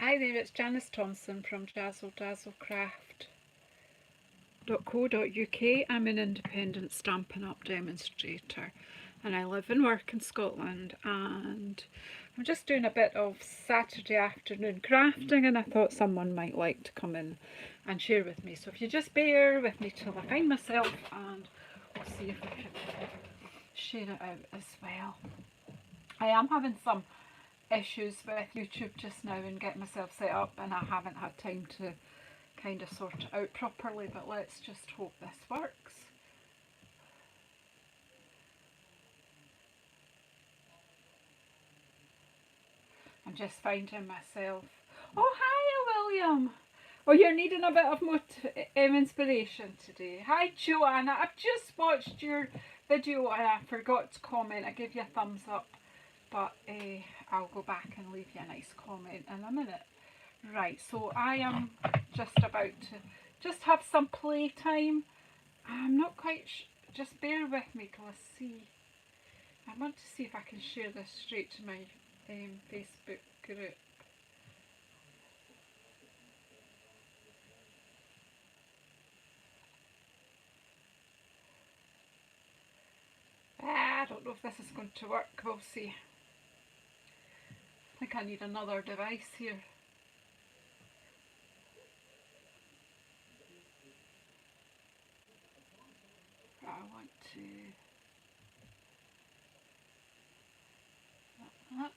Hi there, it's Janice Thompson from JazzleDazzleCraft.co.uk. I'm an independent Stampin' Up demonstrator and I live and work in Scotland, and I'm just doing a bit of Saturday afternoon crafting, and I thought someone might like to come in and share with me. So if you just bear with me till I find myself, and we'll see if I can share it out as well. I am having some issues with YouTube just now and getting myself set up, and I haven't had time to kind of sort it out properly, but let's just hope this works. I'm just finding myself. Oh, hi William. Oh, you're needing a bit of inspiration today. Hi Joanna, I've just watched your video and I forgot to comment. I gave you a thumbs up, but I'll go back and leave you a nice comment in a minute. Right, so I am just about to just have some playtime. I'm not quite just bear with me till I see. I want to see if I can share this straight to my Facebook group. I don't know if this is going to work, we'll see. I think I need another device here. I want to that.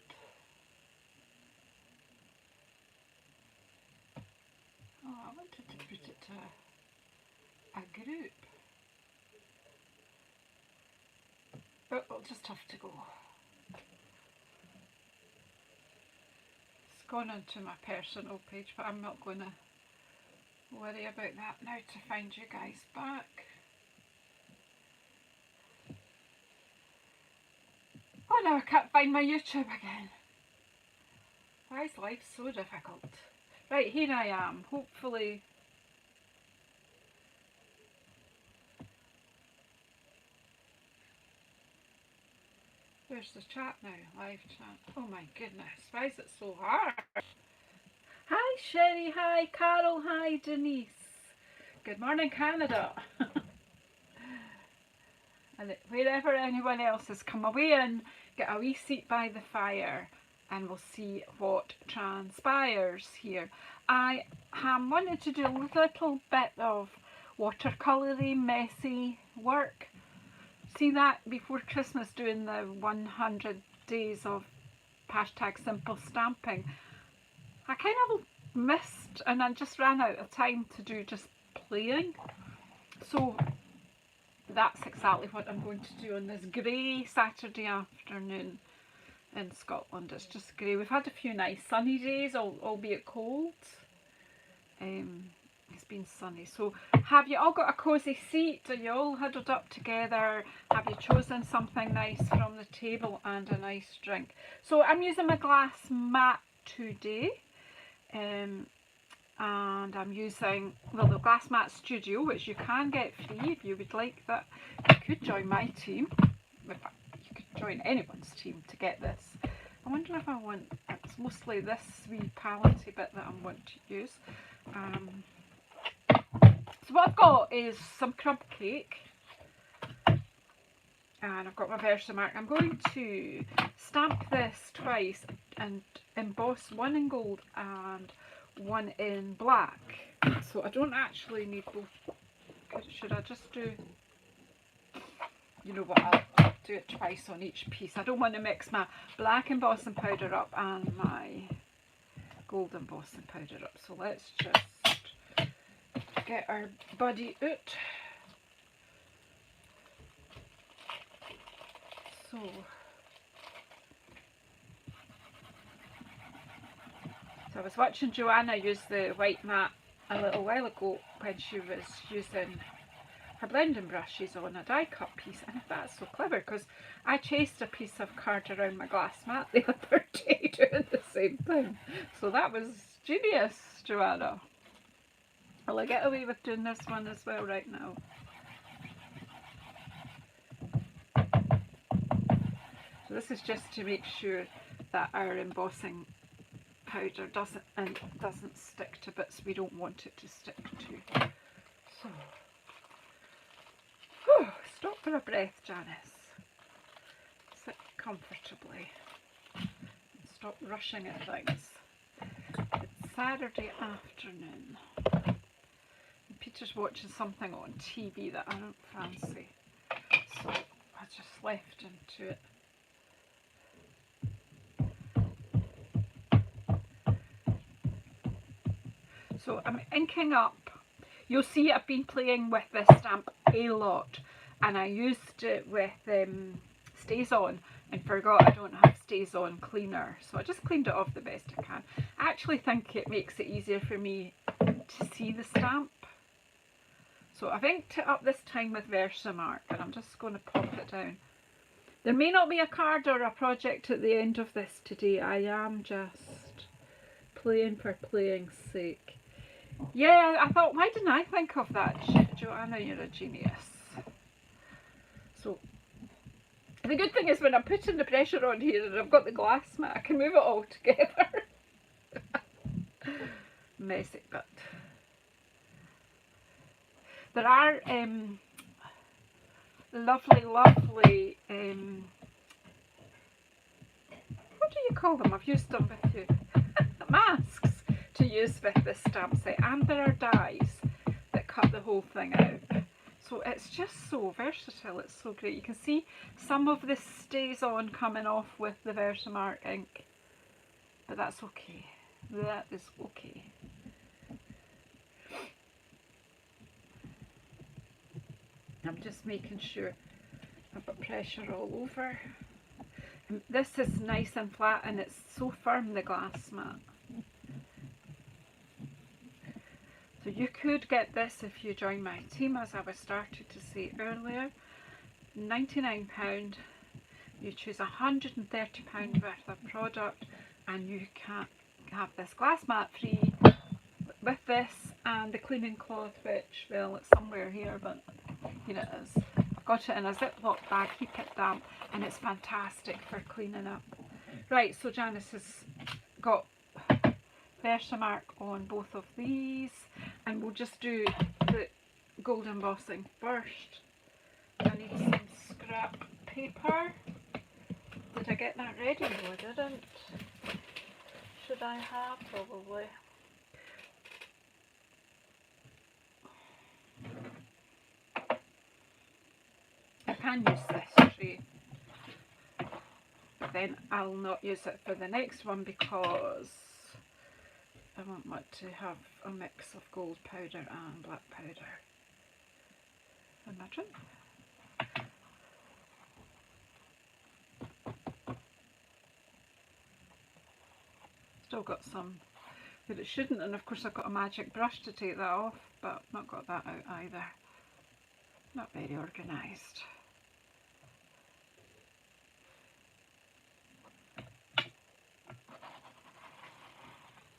Oh, I wanted to put it to a group. But I'll just have to go. It's gone onto my personal page, but I'm not going to worry about that now to find you guys back. Oh no, I can't find my YouTube again. Why is life so difficult? Right, here I am. Hopefully. There's the chat now, live chat. Oh my goodness, why is it so hard? Hi Sherry, hi Carol, hi Denise. Good morning Canada. And wherever anyone else has come away and get a wee seat by the fire, and we'll see what transpires here. I am wanting to do a little bit of watercolory messy work. See that before Christmas, doing the 100 days of #simple stamping. I kind of missed, and I just ran out of time to do just playing. So that's exactly what I'm going to do on this grey Saturday afternoon in Scotland. It's just grey. We've had a few nice sunny days, albeit cold. It's been sunny. So have you all got a cosy seat? Are you all huddled up together? Have you chosen something nice from the table and a nice drink? So I'm using my glass mat today. And I'm using, well, the Glass Mat Studio, which you can get free if you would like that. You could join my team. You could join anyone's team to get this. I wonder if I want, it's mostly this wee palette bit that I want to use. So what I've got is some crumb cake, and I've got my Versamark. I'm going to stamp this twice and emboss one in gold and one in black. So I don't actually need both. Should I just do, you know what, I'll do it twice on each piece. I don't want to mix my black embossing powder up and my gold embossing powder up. So let's just get our buddy out. So I was watching Joanna use the white mat a little while ago when she was using her blending brushes on a die cut piece, and that's so clever because I chased a piece of card around my glass mat the other day doing the same thing. So that was genius, Joanna. Will I get away with doing this one as well right now? So this is just to make sure that our embossing powder doesn't stick to bits we don't want it to stick to. So, whew, stop for a breath, Janice. Sit comfortably. Stop rushing at things. It's Saturday afternoon. Peter's watching something on TV that I don't fancy, so I just left him to it. So I'm inking up. You'll see I've been playing with this stamp a lot, and I used it with Stays On and forgot I don't have Stays On cleaner, so I just cleaned it off the best I can. I actually think it makes it easier for me to see the stamp. So I've inked it up this time with Versamark, and I'm just going to pop it down. There may not be a card or a project at the end of this today. I am just playing for playing's sake. Yeah, I thought, why didn't I think of that? Joanna, you're a genius. So the good thing is when I'm putting the pressure on here and I've got the glass mat, I can move it all together. Messy, but there are lovely, lovely, what do you call them? I've used them with you. Masks to use with this stamp set, and there are dies that cut the whole thing out. So it's just so versatile, it's so great. You can see some of this stays on coming off with the Versamark ink, but that's okay. That is okay. I'm just making sure I've got pressure all over. And this is nice and flat, and it's so firm, the glass mat. So you could get this if you join my team, as I was started to say earlier. £99. You choose £130 worth of product, and you can have this glass mat free with this and the cleaning cloth, which, well, it's somewhere here, but here it is. I've got it in a Ziploc bag, keep it damp, and it's fantastic for cleaning up. Right, so Janice has got Versamark on both of these, and we'll just do the gold embossing first. I need some scrap paper. Did I get that ready? No, I didn't. Should I have? Probably. I can use this tray, but then I'll not use it for the next one because I want to have a mix of gold powder and black powder. Imagine. Still got some that it shouldn't, and of course I've got a magic brush to take that off, but I've not got that out either. Not very organised.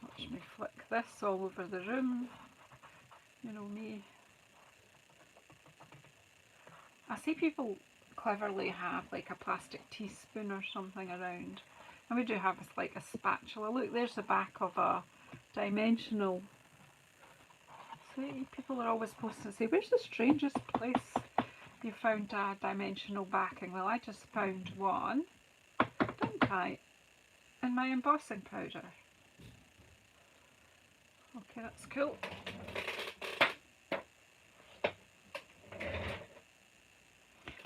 Watch me flick this all over the room. You know me. I see people cleverly have like a plastic teaspoon or something around. And we do have like a spatula. Look, there's the back of a dimensional. See, people are always posting and say, where's the strangest place you found a dimensional backing? Well, I just found one, didn't I, in my embossing powder. Okay, that's cool.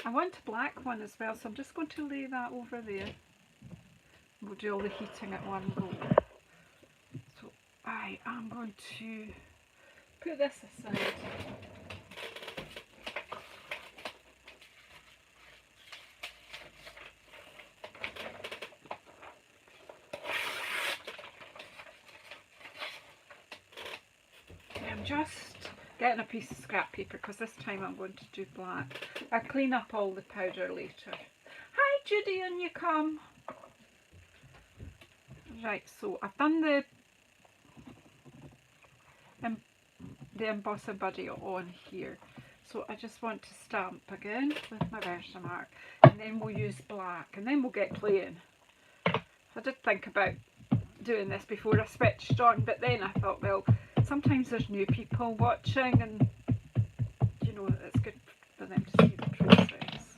I want a black one as well, so I'm just going to lay that over there. We'll do all the heating at one go. So I am going to put this aside. I'm just getting a piece of scrap paper because this time I'm going to do black. I'll clean up all the powder later. Hi Judy, and you come. Right, so I've done the embossing buddy on here. So I just want to stamp again with my Versamark, and then we'll use black, and then we'll get playing. I did think about doing this before I switched on, but then I thought, well, sometimes there's new people watching, and you know, it's good for them to see the process.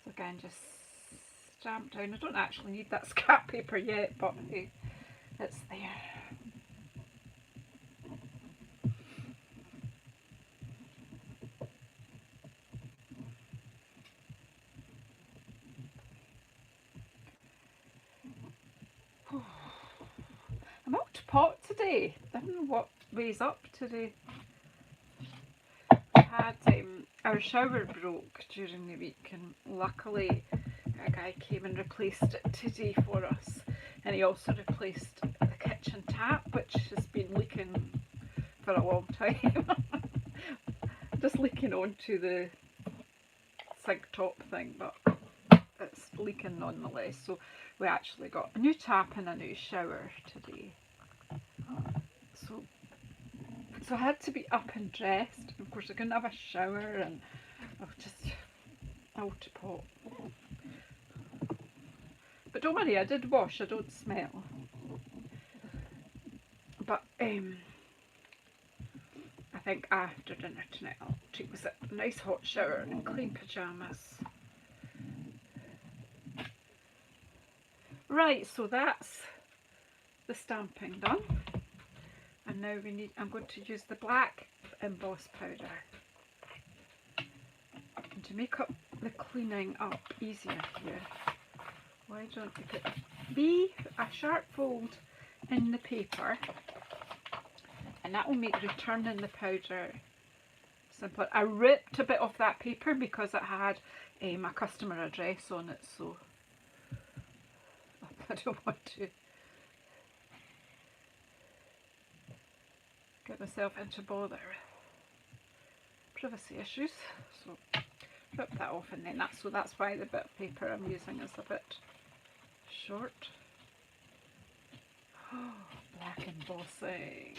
So again, just stamp down. I don't actually need that scrap paper yet, but hey, it's there. I'm out to pot today. I don't know what weighs up today. I had our shower broke during the week, and luckily a guy came and replaced it today for us, and he also replaced the kitchen tap, which has been leaking for a long time. Just leaking onto the sink top thing, but it's leaking nonetheless. So we actually got a new tap and a new shower today. So I had to be up and dressed. Of course I couldn't have a shower, and I was just out to pot. But don't worry, I did wash, I don't smell. But I think after dinner tonight I'll treat myself a nice hot shower and clean pyjamas. Right, so that's the stamping done. And now I'm going to use the black emboss powder. And to make up the cleaning up easier here, why don't you put a sharp fold in the paper, and that will make returning the powder simpler. I ripped a bit off that paper because it had a customer address on it, so I don't want to get myself into bother with privacy issues. So rip that off, and then that's why the bit of paper I'm using is a bit short. Oh, black embossing.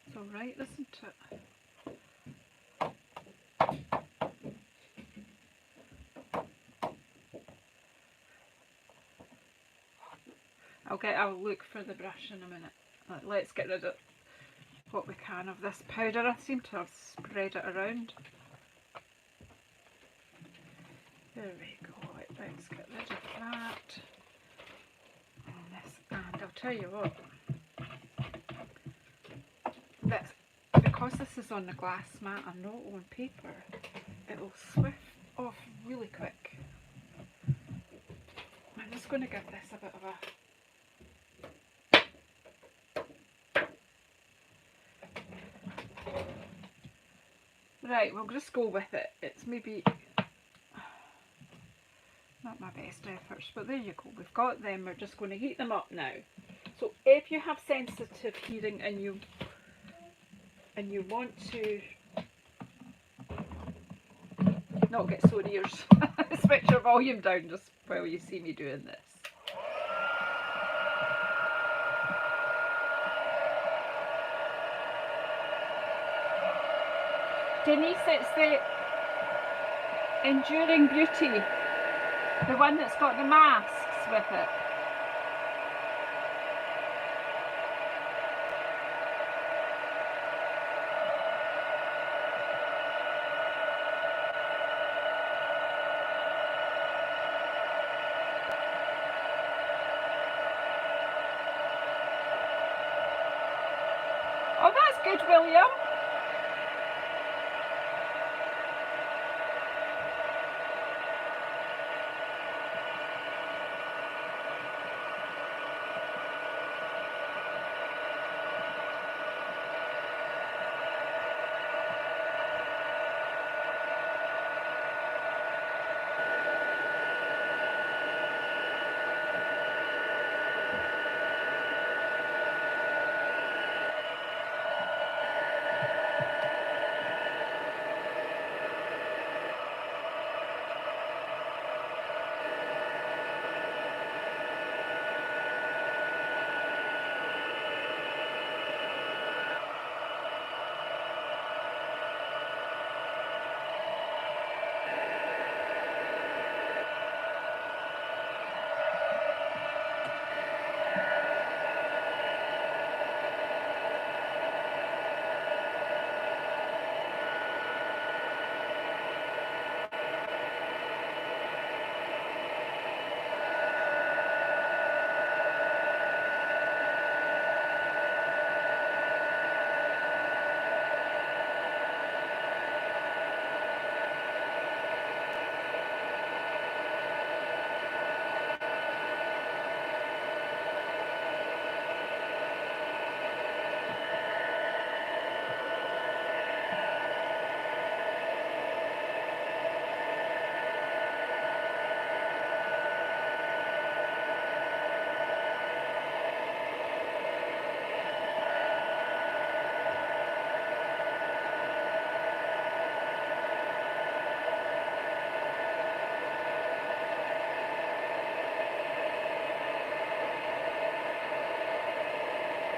It's alright, isn't it? I'll look for the brush in a minute. Let's get rid of what we can of this powder. I seem to have spread it around. There we go. Let's get rid of that. And I'll tell you what, because this is on the glass mat and not on paper, it will swift off really quick. I'm just going to give this a bit of a right, we'll just go with it. It's maybe not my best efforts, but there you go. We've got them. We're just going to heat them up now. So if you have sensitive hearing and you want to not get sore ears, switch your volume down just while you see me doing this. Janice, it's the Enduring Beauty, the one that's got the masks with it. Oh, that's good, William.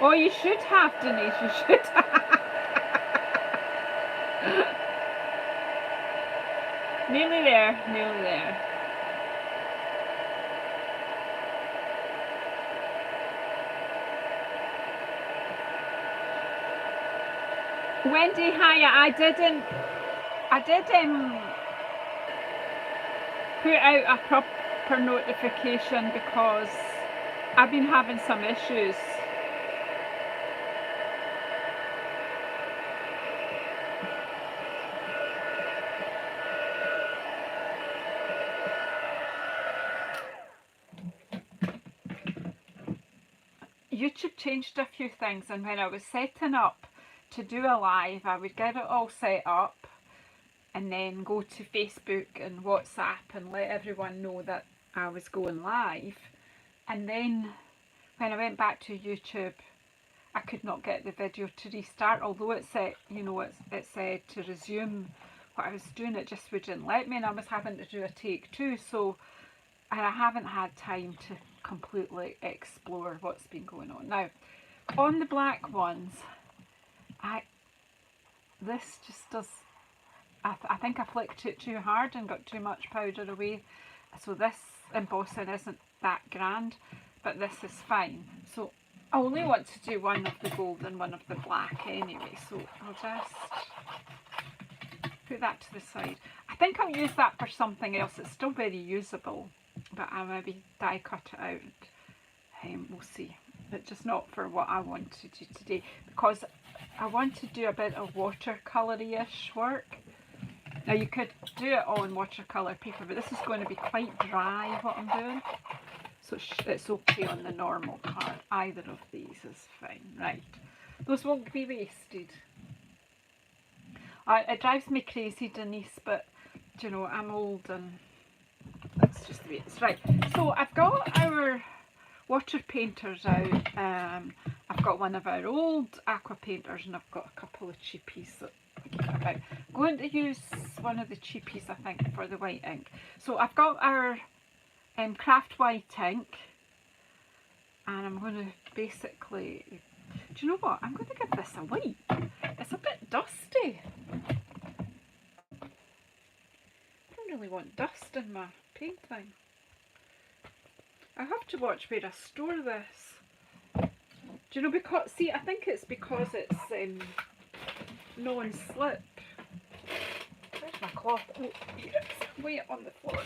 Oh, you should have, Denise, you should have. Nearly there, nearly there. Wendy, hiya. I did put out a proper notification because I've been having some issues. YouTube changed a few things, and when I was setting up to do a live, I would get it all set up and then go to Facebook and WhatsApp and let everyone know that I was going live. And then when I went back to YouTube, I could not get the video to restart, although it said, you know, it said to resume what I was doing. It just wouldn't let me, and I was having to do a take two. So, and I haven't had time to completely explore what's been going on. Now, on the black ones, this just does, I think I flicked it too hard and got too much powder away. So this embossing isn't that grand, but this is fine. So I only want to do one of the gold and one of the black anyway. So I'll just put that to the side. I think I'll use that for something else. It's still very usable, but I'll maybe die cut it out. We'll see. But just not for what I want to do today, because I want to do a bit of watercolour-ish work. Now you could do it all in watercolour paper, but this is going to be quite dry what I'm doing. So it's okay on the normal card. Either of these is fine. Right. Those won't be wasted. It drives me crazy, Denise, but you know, I'm old and that's just the way it's. Right. So I've got our water painters out. I've got one of our old aqua painters, and I've got a couple of cheapies that I keep about. I'm going to use one of the cheapies, I think, for the white ink. So I've got our craft white ink, and I'm going to basically, do you know what, I'm going to give this a wipe. It's a bit dusty. I don't really want dust in my painting. I have to watch where I store this. Do you know, because, see, I think it's because it's non-slip. Where's my cloth? Oh, here it is. Way on the floor.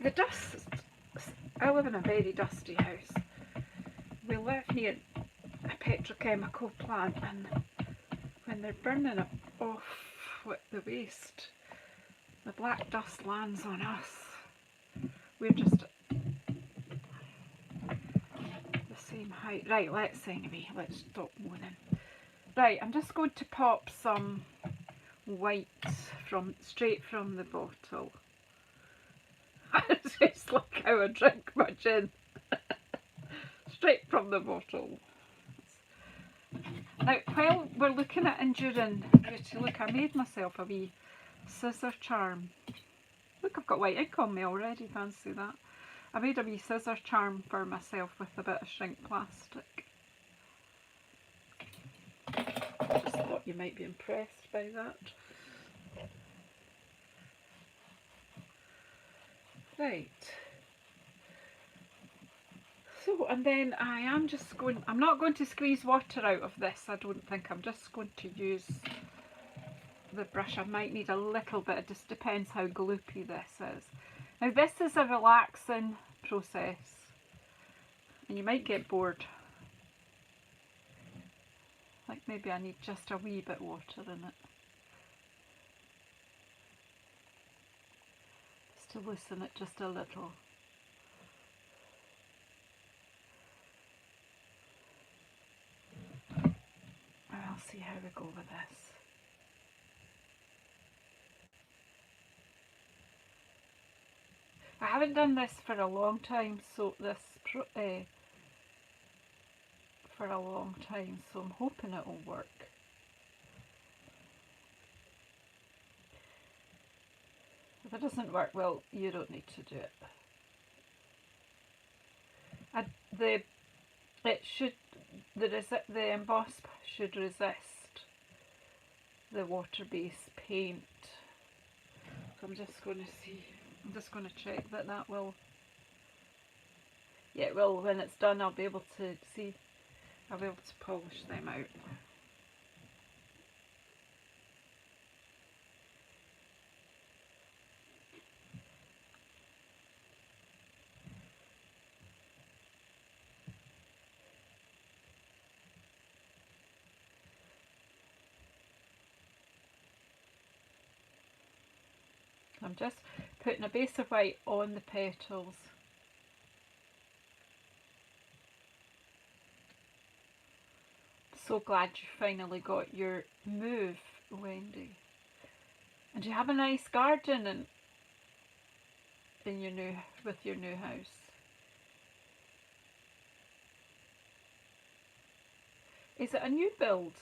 The dust, I live in a very dusty house. We live near a petrochemical plant, and when they're burning it off with the waste, the black dust lands on us. We're just the same height. Right, let's stop moaning. Right, I'm just going to pop some white straight from the bottle. It's just like how I drink my gin. Straight from the bottle. Now, while we're looking at enduring beauty, look, I made myself a wee scissor charm. Look, I've got white ink on me already, fancy that. I made a wee scissor charm for myself with a bit of shrink plastic. I just thought you might be impressed by that. Right. So, and then I'm not going to squeeze water out of this, I don't think. I'm just going to use the brush. I might need a little bit, it just depends how gloopy this is. Now this is a relaxing process, and you might get bored. Like maybe I need just a wee bit water in it. Just to loosen it just a little. And I'll see how we go with this. I haven't done this for a long time, so for a long time, so I'm hoping it will work. If it doesn't work, well, you don't need to do it. the the emboss should resist the water-based paint. So I'm just going to check that that will. Yeah, it will. When it's done, I'll be able to see. I'll be able to polish them out. I'm just putting a base of white on the petals. So glad you finally got your move, Wendy. And you have a nice garden in your with your new house. Is it a new build?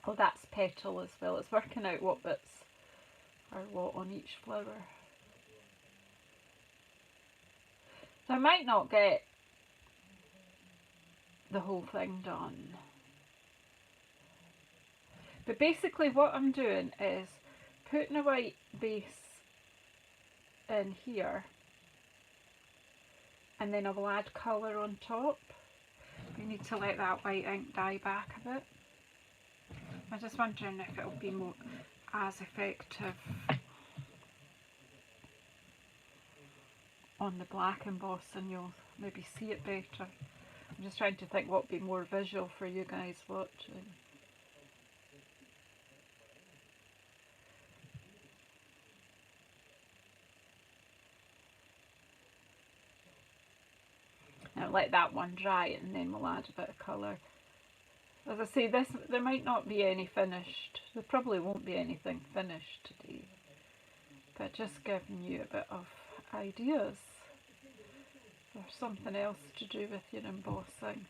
Oh, that's petal as well. It's working out what bits are what on each flower. So I might not get the whole thing done. But basically what I'm doing is putting a white base in here, and then I will add colour on top. We need to let that white ink dry back a bit. I'm just wondering if it'll be more as effective on the black embossing. You'll maybe see it better. I'm just trying to think what would be more visual for you guys watching. Now let that one dry and then we'll add a bit of colour. As I say, there might not be any finished. There probably won't be anything finished today. But just giving you a bit of ideas. There's something else to do with your embossing.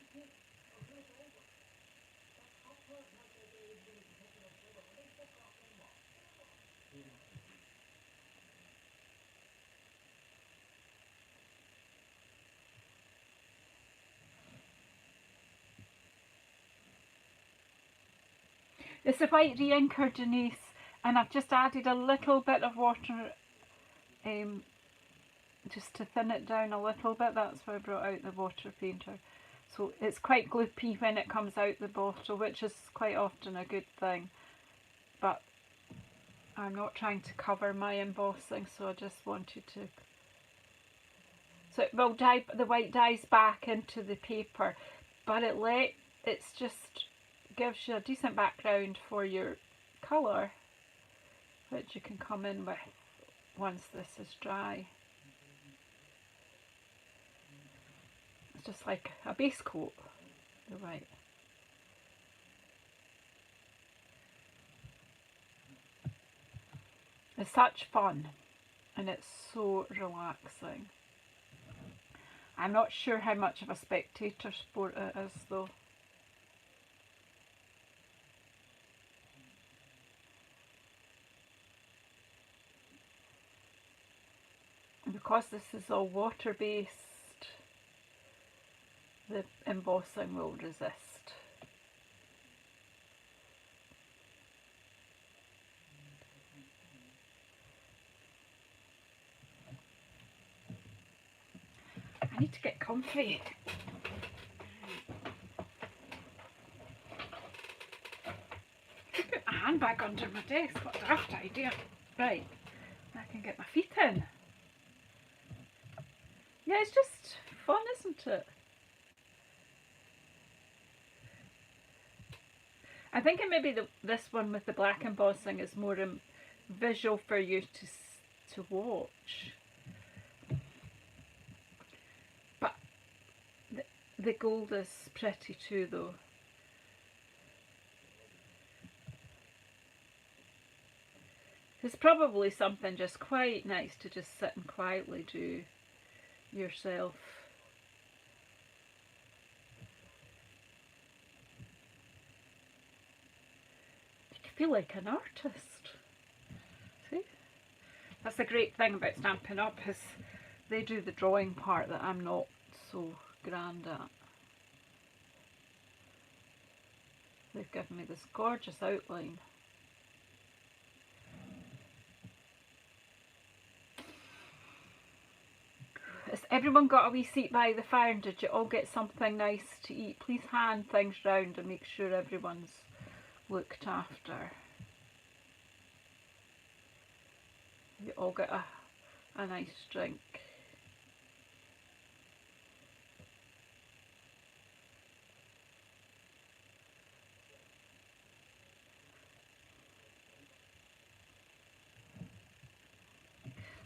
It's a white re-inker, Janice, and I've just added a little bit of water just to thin it down a little bit. That's why I brought out the water painter. So it's quite gloopy when it comes out the bottle, which is quite often a good thing. But I'm not trying to cover my embossing, so I just wanted to. So it will dye, the white dyes back into the paper, but it's just gives you a decent background for your colour, which you can come in with once this is dry. It's just like a base coat, the white. It's such fun and it's so relaxing. I'm not sure how much of a spectator sport it is though. Because this is all water based, the embossing will resist. I need to get comfy. Put my handbag under my desk, what a daft idea. Right, I can get my feet in. Yeah, it's just fun, isn't it? I think maybe this one with the black embossing is more visual for you to watch. But the gold is pretty too though. It's probably something just quite nice to just sit and quietly do yourself. feel like an artist. See? That's the great thing about Stampin' Up! Is they do the drawing part that I'm not so grand at. They've given me this gorgeous outline. Has everyone got a wee seat by the fire, and did you all get something nice to eat? Please hand things round and make sure everyone's looked after. You all get a nice drink.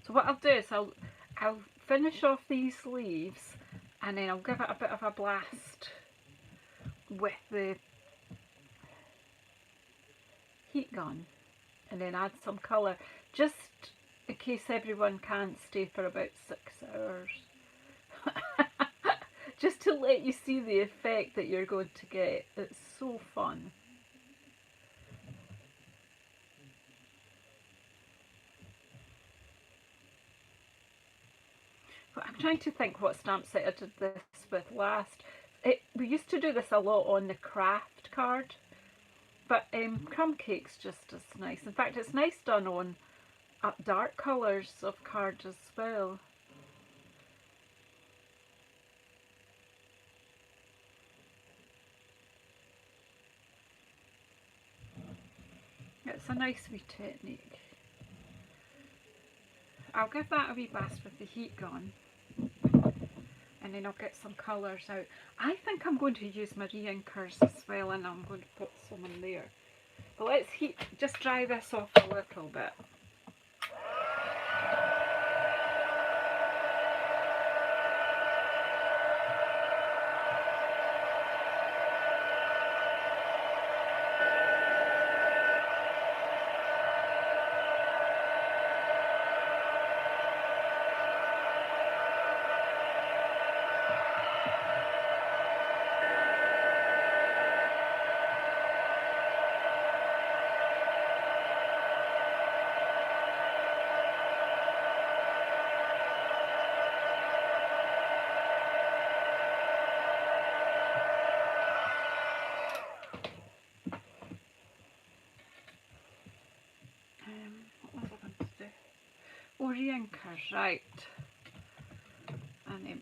So what I'll do is I'll finish off these leaves, and then I'll give it a bit of a blast with the heat gun, and then add some colour, just in case everyone can't stay for about 6 hours. Just to let you see the effect that you're going to get. It's so fun. But I'm trying to think what stamp set I did this with last. We used to do this a lot on the craft card, but crumb cake's just as nice. In fact, it's nice done on dark colours of card as well. It's a nice wee technique. I'll give that a wee blast with the heat gun, and then I'll get some colours out. I think I'm going to use my re-inkers as well, and I'm going to put some in there. But let's just dry this off a little bit. Re-inkers, right, and then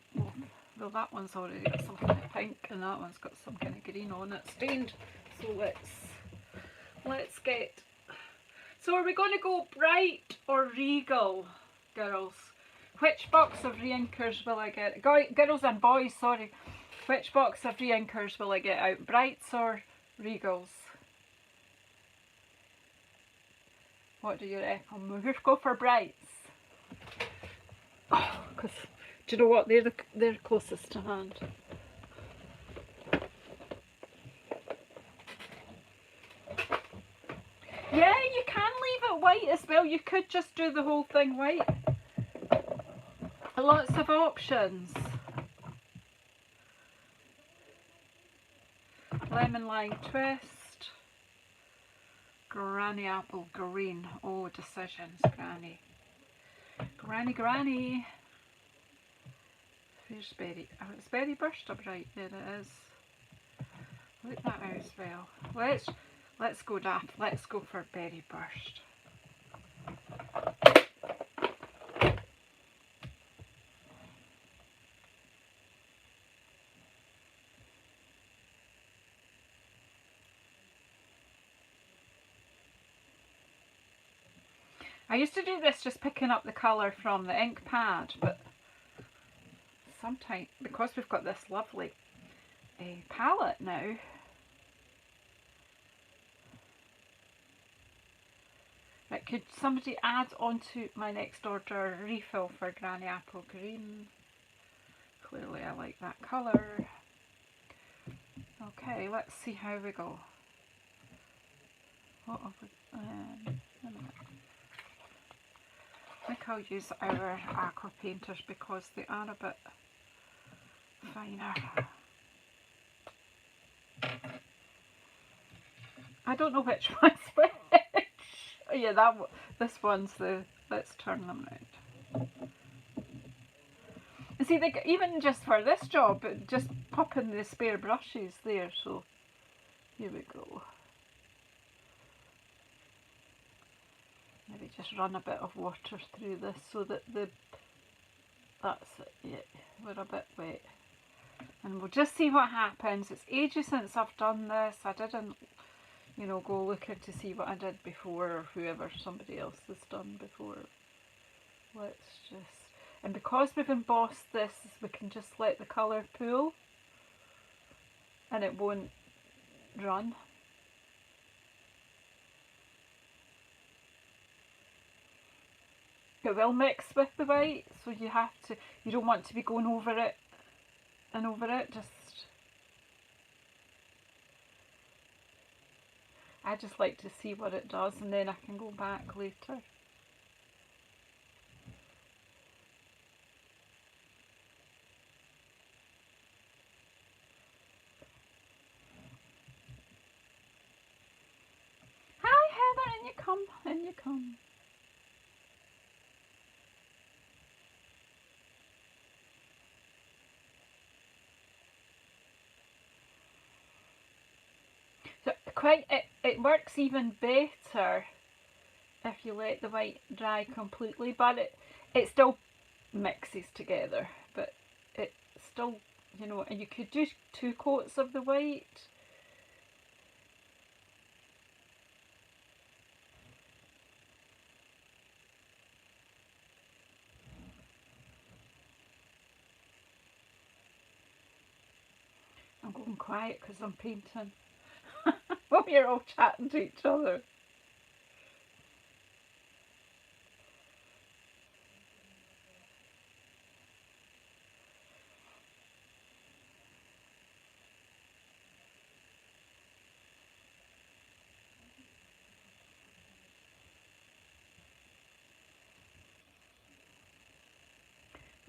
well, that one's already got some kind of pink, and that one's got some kind of green on it, stained. So let's get. So are we going to go bright or regal, girls? Which box of re-inkers will I get? Girls and boys, sorry. Which box of re-inkers will I get out? Brights or regals? What do you reckon? We'll just go for brights. Oh, because do you know what? They're closest to hand. Yeah, you can leave it white as well. You could just do the whole thing white. Lots of options. Lemon lime twist. Granny apple green. Oh, decisions, Granny. Granny. Here's berry. Oh, it's berry burst up right there. It is. Look that out as well. Let's go daft. Let's go for berry burst. I used to do this just picking up the colour from the ink pad, but sometimes, because we've got this lovely palette now, right, could somebody add onto my next order a refill for Granny Apple Green? Clearly I like that colour. Okay, let's see how we go. What have we, a minute. I think I'll use our aqua painters because they are a bit finer. I don't know which one's which. yeah, this one's the, let's turn them round. And see, even just for this job, just pop in the spare brushes there, so here we go. Maybe just run a bit of water through this so that that's it, yeah, we're a bit wet. And we'll just see what happens. It's ages since I've done this. I didn't, you know, go looking to see what I did before, or whoever, somebody else has done before. Let's just, and because we've embossed this, we can just let the colour pool and it won't run. It will mix with the white, so you don't want to be going over it and over it, I just like to see what it does and then I can go back later. Hi Heather, in you come, in you come. So it works even better if you let the white dry completely, but it still mixes together, but it still, you know, and you could do 2 coats of the white. I'm going quiet because I'm painting. Well, you're all chatting to each other.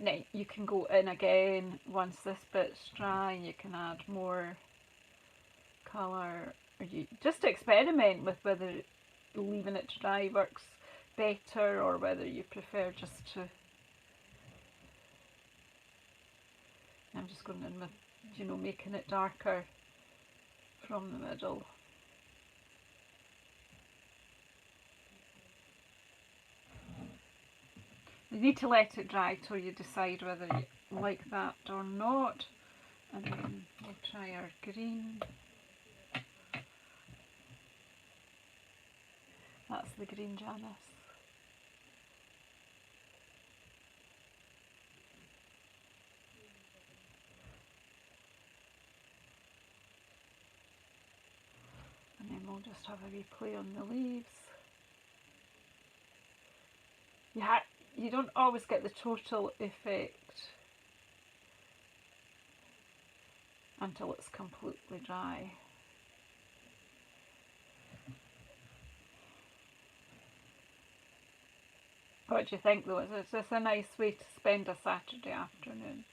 Now you can go in again once this bit's dry, you can add more colour, or you just experiment with whether leaving it to dry works better or whether you prefer just to. I'm just going in with, you know, making it darker from the middle. You need to let it dry till you decide whether you like that or not. And then we'll try our green. That's the green Janice. And then we'll just have a wee play on the leaves. You don't always get the total effect until it's completely dry. What do you think though? Is this a nice way to spend a Saturday afternoon?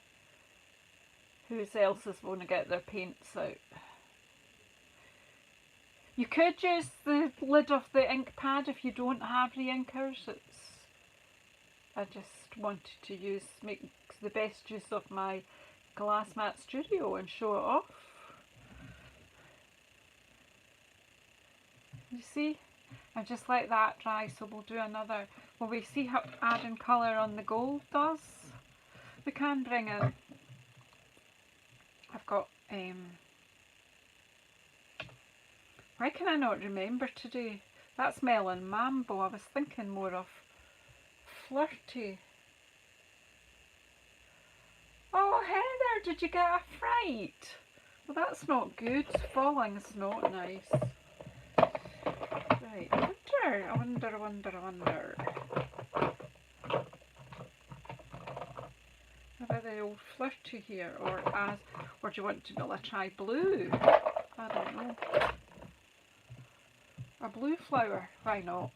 Who else is going to get their paints out? You could use the lid of the ink pad if you don't have re-inkers. I just wanted to make the best use of my glass mat studio and show it off. You see? And just let that dry, so we'll do another. Will we see how adding colour on the gold does? We can bring in, I've got, why can I not remember today? That's Melon Mambo. I was thinking more of Flirty. Oh Heather, did you get a fright? Well, that's not good. Falling's not nice. Right, I wonder. How about the old Flirty here, or do you want to try blue? I don't know. A blue flower, why not?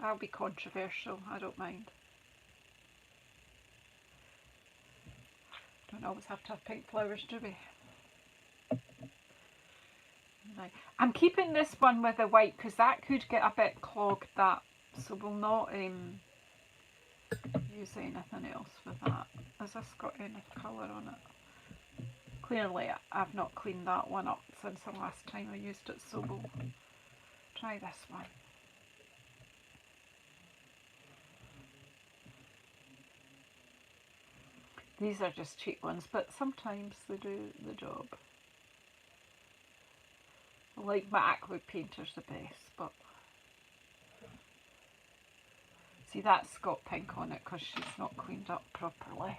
I'll be controversial, I don't mind. Don't always have to have pink flowers, do we? Right. I'm keeping this one with the white because that could get a bit clogged, that, so we'll not use anything else with that. Has this got any colour on it? Clearly I've not cleaned that one up since the last time I used it, so we'll try this one. These are just cheap ones, but sometimes they do the job. I like my aqua painters the best, but see, that's got pink on it because she's not cleaned up properly.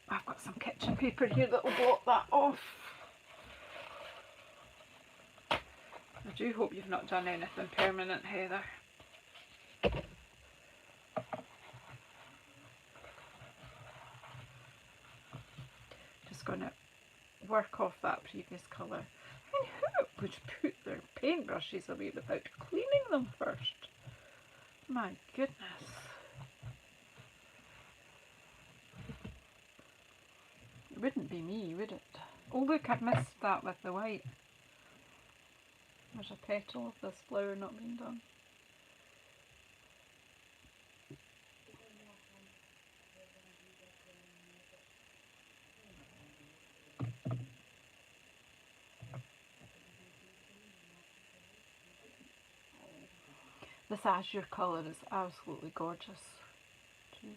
I've got some kitchen paper here that will block that off. I do hope you've not done anything permanent, Heather. Just going to work off that previous colour. And who would put their paintbrushes away without cleaning them first? My goodness. It wouldn't be me, would it? Oh look, I've missed that with the white. There's a petal of this flower not being done. This azure colour is absolutely gorgeous too.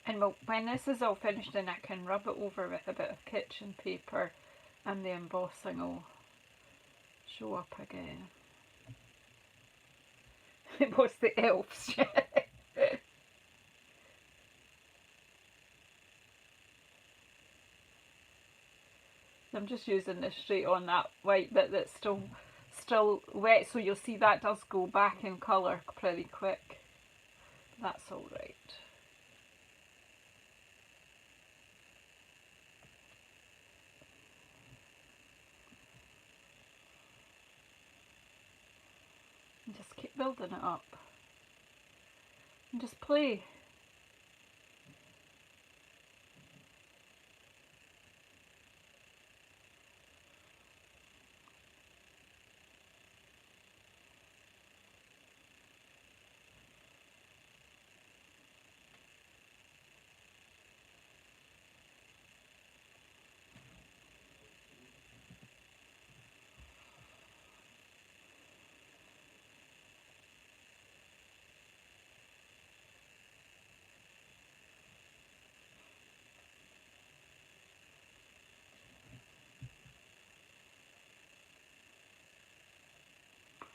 And well, when this is all finished, then I can rub it over with a bit of kitchen paper and the embossing will show up again. It was the elves. I'm just using this straight on that white bit that's still wet, so you'll see that does go back in colour pretty quick. That's alright. And just keep building it up. And just play.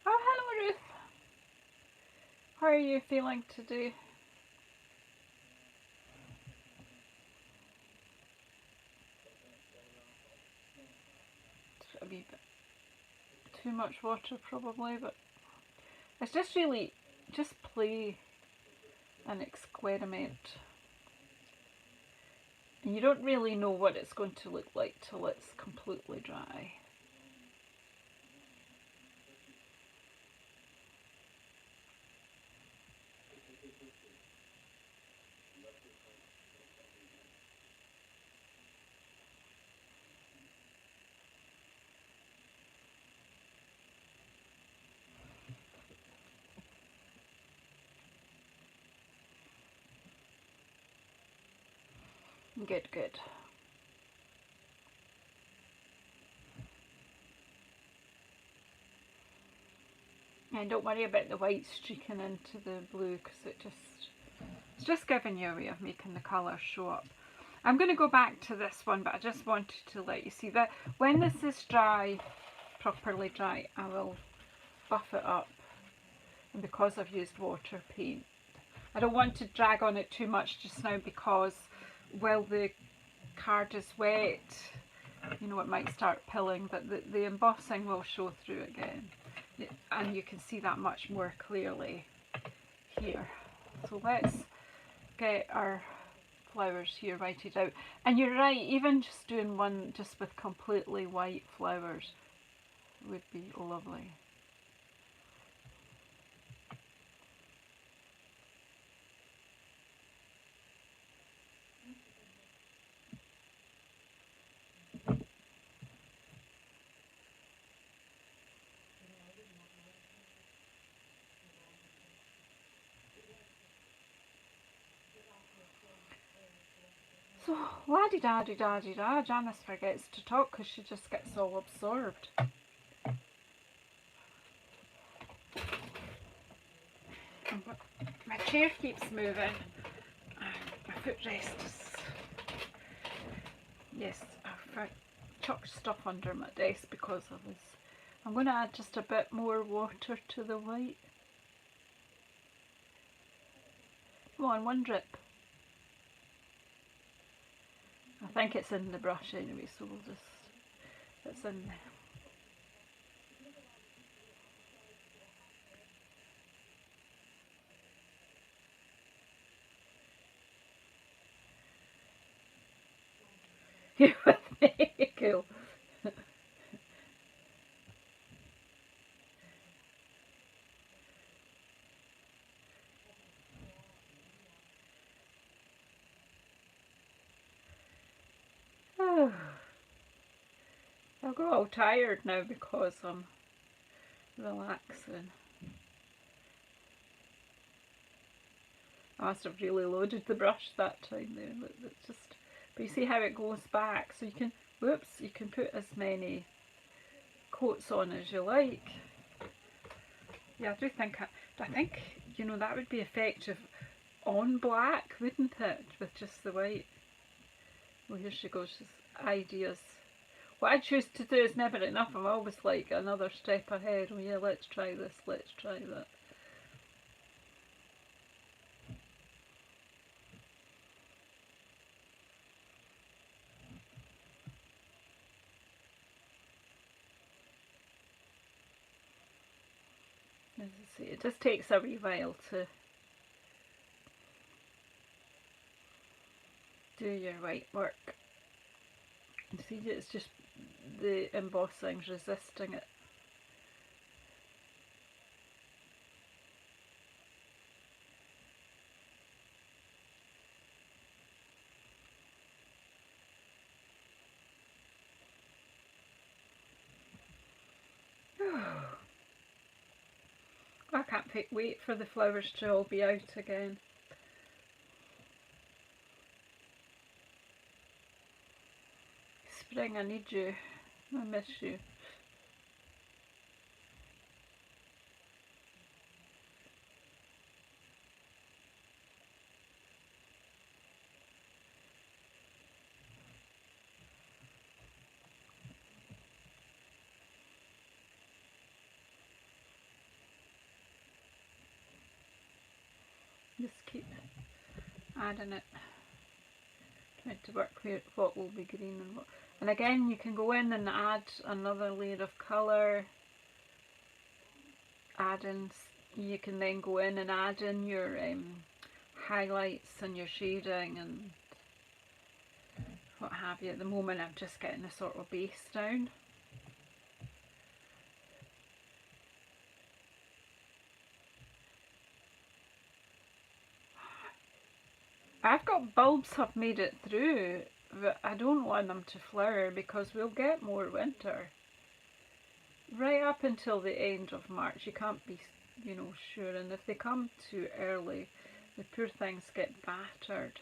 Oh, hello Ruth. How are you feeling today? It's a wee bit too much water probably, but it's just really, just play and experiment. And you don't really know what it's going to look like till it's completely dry. Good, good. And don't worry about the white streaking into the blue because it's just giving you a way of making the colour show up. I'm going to go back to this one, but I just wanted to let you see that when this is dry, properly dry, I will buff it up. And because I've used water paint, I don't want to drag on it too much just now because while the card is wet, you know, it might start pilling, but the embossing will show through again. And you can see that much more clearly here. So let's get our flowers here whited out. And you're right, even just doing one just with completely white flowers would be lovely. So, la-di-da-di-da-di-da, Janice forgets to talk because she just gets all absorbed. My chair keeps moving. My footrest is... Yes, I've chucked stuff under my desk because I was... I'm going to add just a bit more water to the white. Come on, one drip. I think it's in the brush anyway, so we'll just... It's in there. You with me? Cool. I'll go all tired now because I'm relaxing. I must have really loaded the brush that time there. It's just, but you see how it goes back, so you can, whoops, you can put as many coats on as you like. Yeah, I think, you know, that would be effective on black, wouldn't it, with just the white. Well, here she goes, she's ideas. What I choose to do is never enough. I'm always like another step ahead. Oh yeah, let's try this, let's try that. As I say, it just takes a wee while to do your white work. You see, it's just the embossing's resisting it. I can't wait for the flowers to all be out again. Spring, I need you. I miss you. Just keep adding it. Trying to work where what will be green and what. And again, you can go in and add another layer of colour. You can then go in and add in your highlights and your shading and what have you. At the moment, I'm just getting a sort of base down. I've got bulbs have made it through, but I don't want them to flower because we'll get more winter. Right up until the end of March, you can't be, you know, sure. And if they come too early, the poor things get battered.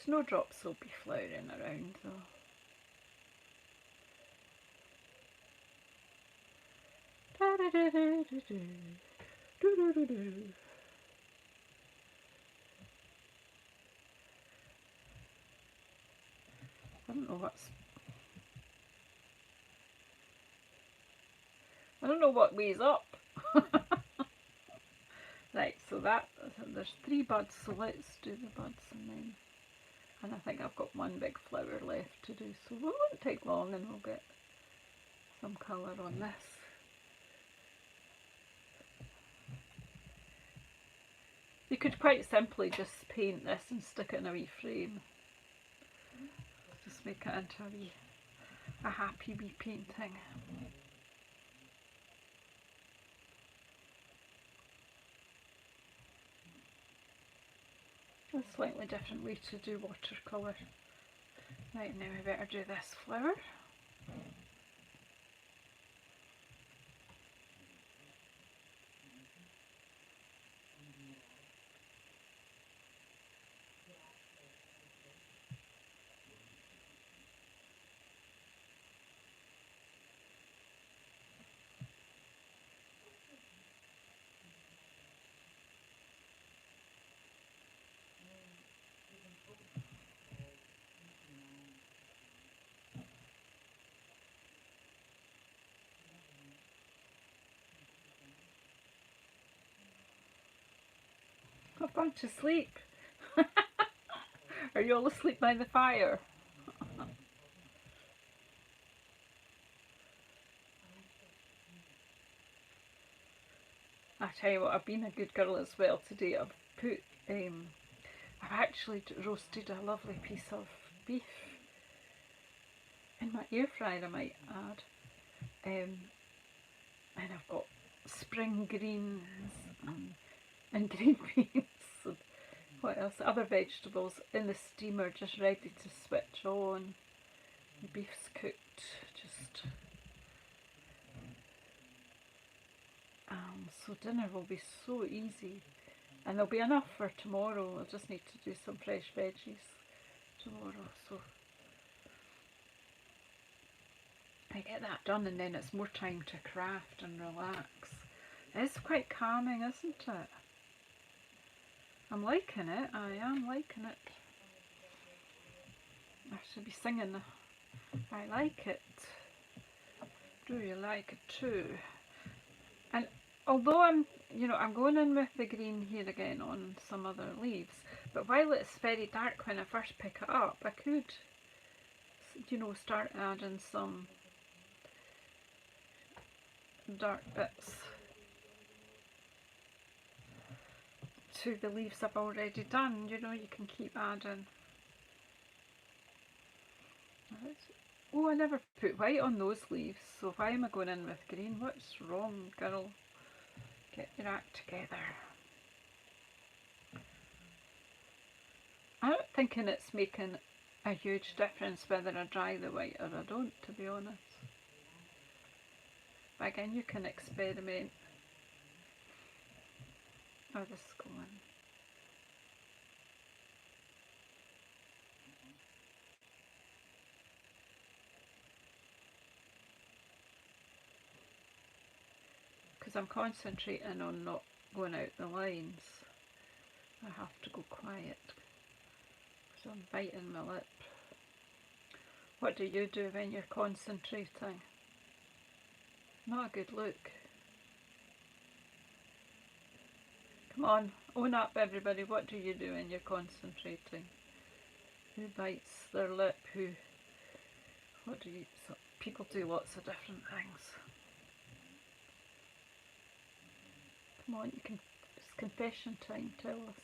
Snowdrops will be flowering around though. I don't know what way's up. Right, so there's 3 buds, so let's do the buds and I think I've got one big flower left to do, so it won't take long and we'll get some colour on this. You could quite simply just paint this and stick it in a wee frame. make it into a happy wee painting. A slightly different way to do watercolour. Right, now we better do this flower. I've gone to sleep. Are you all asleep by the fire? I tell you what, I've been a good girl as well today. I've actually roasted a lovely piece of beef in my air fryer, I might add. And I've got spring greens and green beans and what else? Other vegetables in the steamer, just ready to switch on. The beef's cooked, just so dinner will be so easy, and there'll be enough for tomorrow. I just need to do some fresh veggies tomorrow, so I get that done, and then it's more time to craft and relax. It's quite calming, isn't it? I'm liking it. I am liking it. I should be singing. I like it. Do you like it too? And although I'm going in with the green here again on some other leaves, but while it's very dark when I first pick it up, I could, start adding some dark bits to the leaves I've already done. You can keep adding. Oh, I never put white on those leaves, so why am I going in with green? What's wrong, girl? Get your act together. I'm not thinking it's making a huge difference whether I dry the white or I don't, to be honest. But again, you can experiment. Oh, this is going. Because I'm concentrating on not going out the lines, I have to go quiet because I'm biting my lip. What do you do when you're concentrating? Not a good look. Come on, own up everybody. What do you do when you're concentrating? Who bites their lip? What do you... So people do lots of different things. Come on, it's confession time, tell us.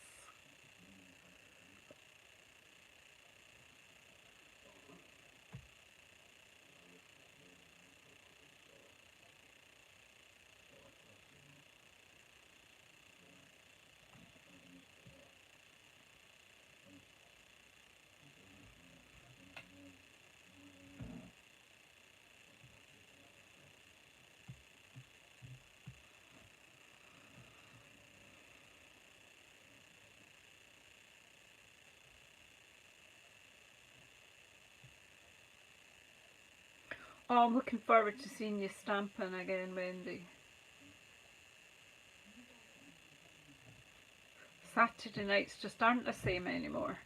Oh, I'm looking forward to seeing you stamping again, Wendy. Saturday nights just aren't the same anymore.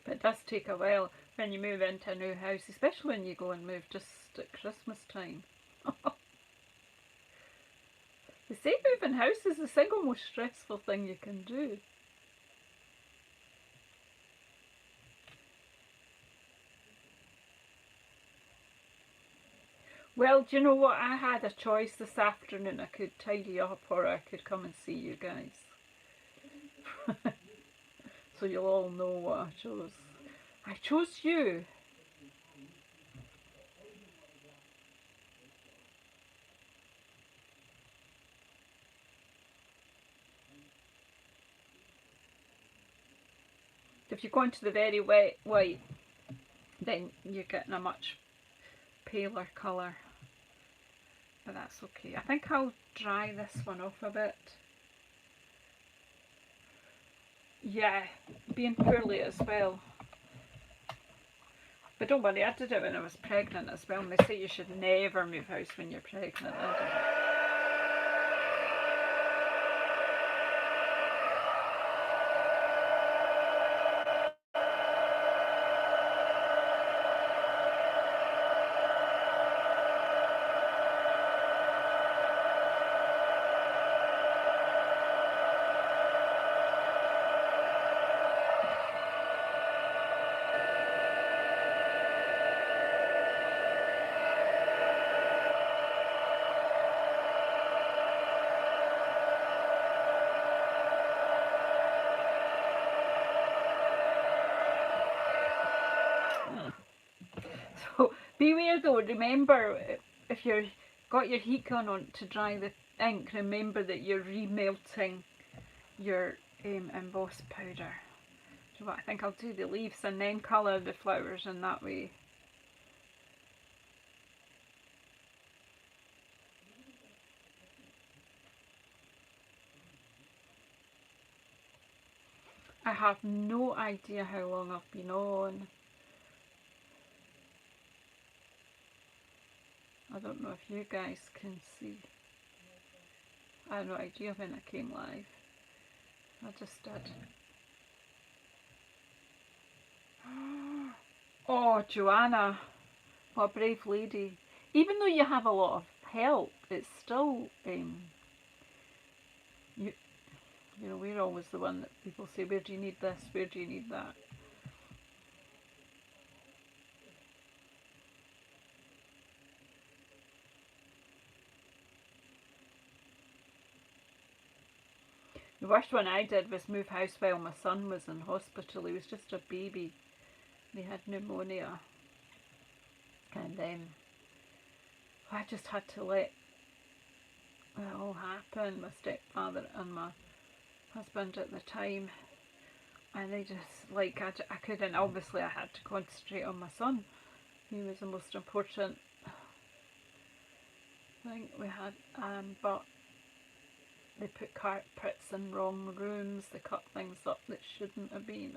But it does take a while when you move into a new house, especially when you go and move just at Christmas time. They say moving house is the single most stressful thing you can do. Well, do you know what? I had a choice this afternoon. I could tidy up or I could come and see you guys. So you'll all know what I chose. I chose you. If you go into the very wet white, then you're getting a much paler colour. But that's okay. I think I'll dry this one off a bit. Yeah, being poorly as well. But don't worry, I did it when I was pregnant as well. And they say you should never move house when you're pregnant. I did it. So beware though, remember if you've got your heat gun on to dry the ink, remember that you're remelting your emboss powder. So what, I think I'll do the leaves and then colour the flowers in that way. I have no idea how long I've been on. I don't know if you guys can see. I have no idea when I came live. I just did. Oh, Joanna, what a brave lady. Even though you have a lot of help, it's still, you know, we're always the one that people say, where do you need this, where do you need that? The worst one I did was move house while my son was in hospital. He was just a baby. He had pneumonia. And I just had to let it all happen. My stepfather and my husband at the time. And they just, like, I couldn't, obviously I had to concentrate on my son. He was the most important thing we had. But they put carpets in wrong rooms. They cut things up that shouldn't have been.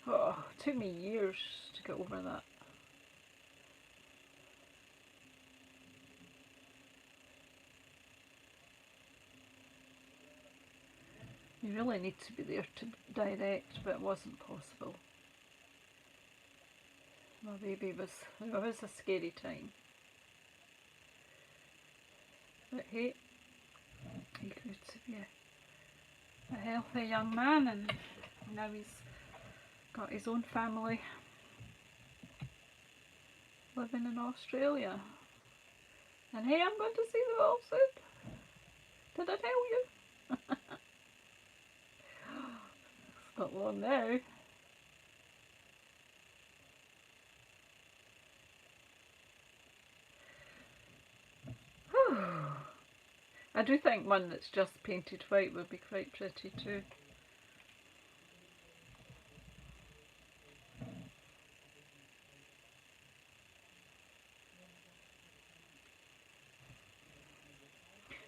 It took me years to get over that. You really need to be there to direct, but it wasn't possible. My baby it was a scary time. But hey, he grew to be a healthy young man, and now he's got his own family living in Australia. And hey, I'm going to see them all soon. Did I tell you? It's not long now. I do think one that's just painted white would be quite pretty too.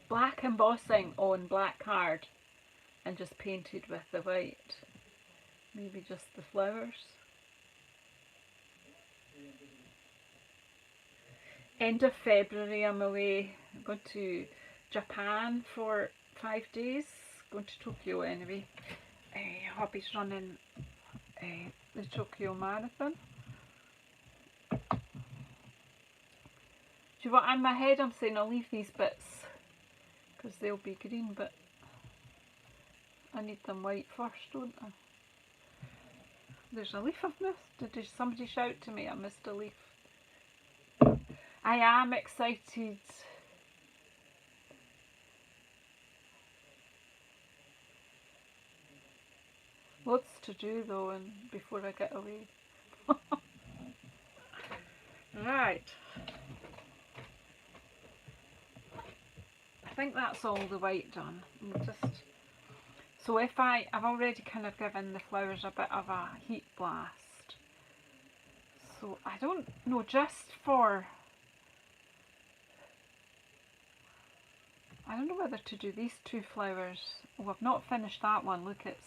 Black embossing on black card and just painted with the white. Maybe just the flowers. End of February I'm away. I'm going to Japan for 5 days. Going to Tokyo anyway. Hobby's running the Tokyo Marathon. Do you know what, in my head I'm saying I'll leave these bits because they'll be green, but I need them white first, don't I? There's a leaf I've missed. Did somebody shout to me I missed a leaf? I am excited. Lots to do though, and before I get away. Right. I think that's all the white done. So if I've already kind of given the flowers a bit of a heat blast. So I don't know, just for, I don't know whether to do these two flowers. Oh, I've not finished that one. Look, it's,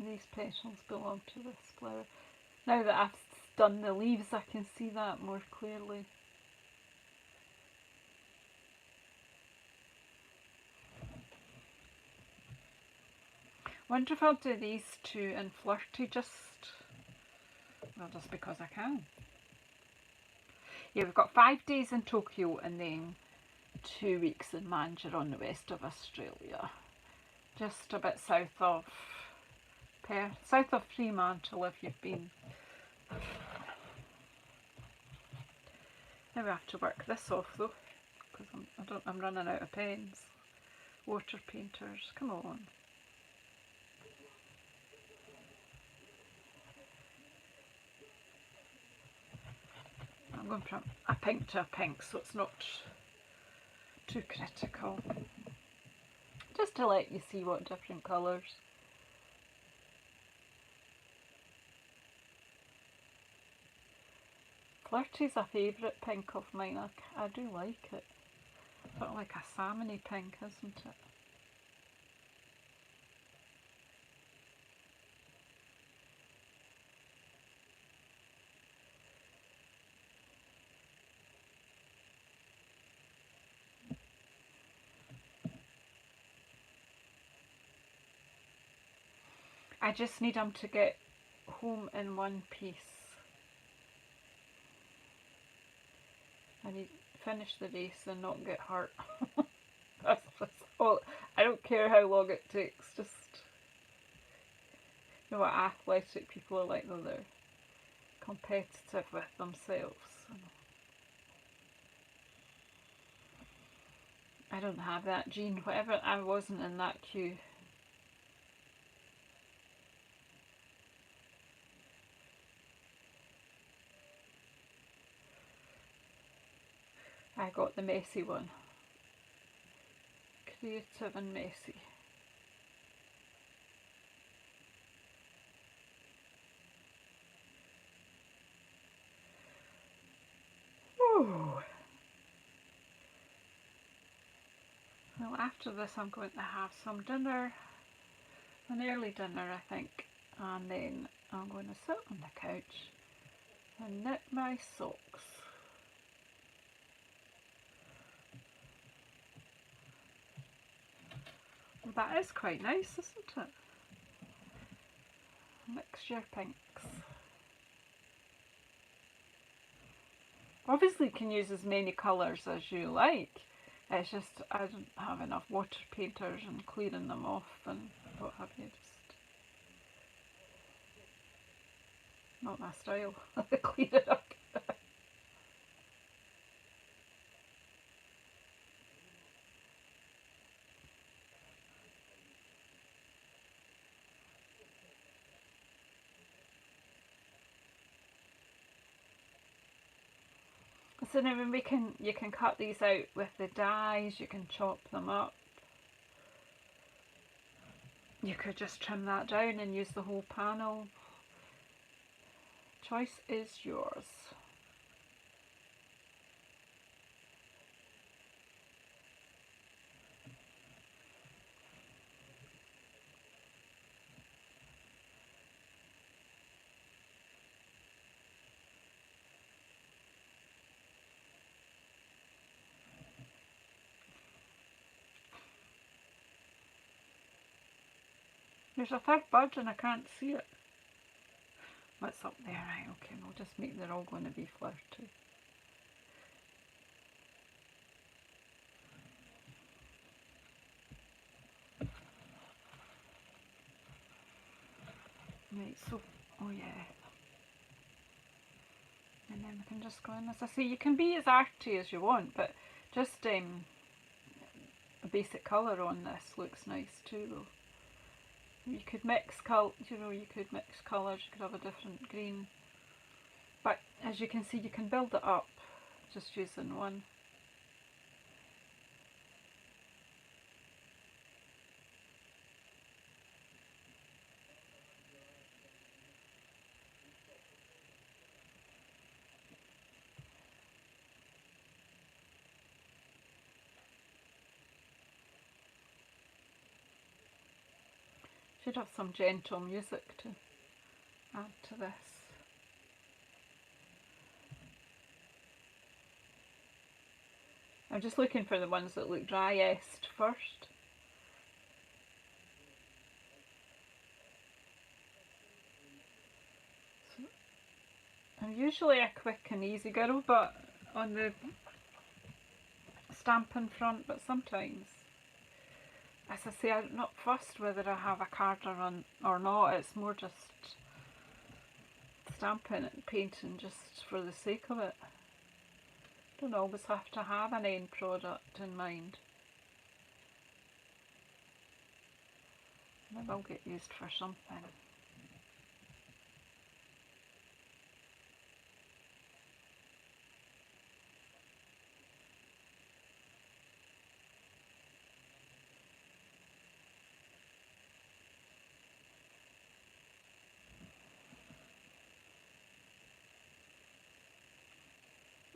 these petals belong to this flower. Now that I've done the leaves, I can see that more clearly. Wonder if I'll do these two in Flirty, just because I can. Yeah, we've got 5 days in Tokyo and then 2 weeks in Mandurah on the west of Australia. Just a bit south of south of Fremantle if you've been. Now we have to work this off though, because I'm running out of pens. Water painters, come on. I'm going from a pink to a pink, so it's not too critical. Just to let you see what different colours. Flirty's a favourite pink of mine. I do like it. Sort of like a salmony pink, isn't it? I just need them to get home in one piece. I need to finish the race and not get hurt. That's all. I don't care how long it takes, just, you know what athletic people are like, though, they're competitive with themselves. I don't have that gene. Whatever, I wasn't in that queue. I got the messy one. Creative and messy. Whew. Well, after this I'm going to have some dinner, an early dinner I think, and then I'm going to sit on the couch and knit my socks. Well, that is quite nice, isn't it? Mixture pinks. Obviously you can use as many colours as you like. It's just I don't have enough water painters and clearing them off and what have you. Just not my style. Clean it up. So now you can cut these out with the dies, you can chop them up. You could just trim that down and use the whole panel. Choice is yours. There's a third bird and I can't see it. What's up there? Right, okay, we'll just make they're all going to be flirty. Right, so, oh yeah. And then we can just go in. As I say, you can be as arty as you want, but just a basic colour on this looks nice too though. You could mix you could mix colours, you could have a different green. But as you can see, you can build it up just using one. Should have some gentle music to add to this. I'm just looking for the ones that look driest first. So, I'm usually a quick and easy girl, but on the stamping front, but sometimes, as I say, I'm not fussed whether I have a card or not. It's more just stamping and painting just for the sake of it. Don't always have to have an end product in mind. They will get used for something.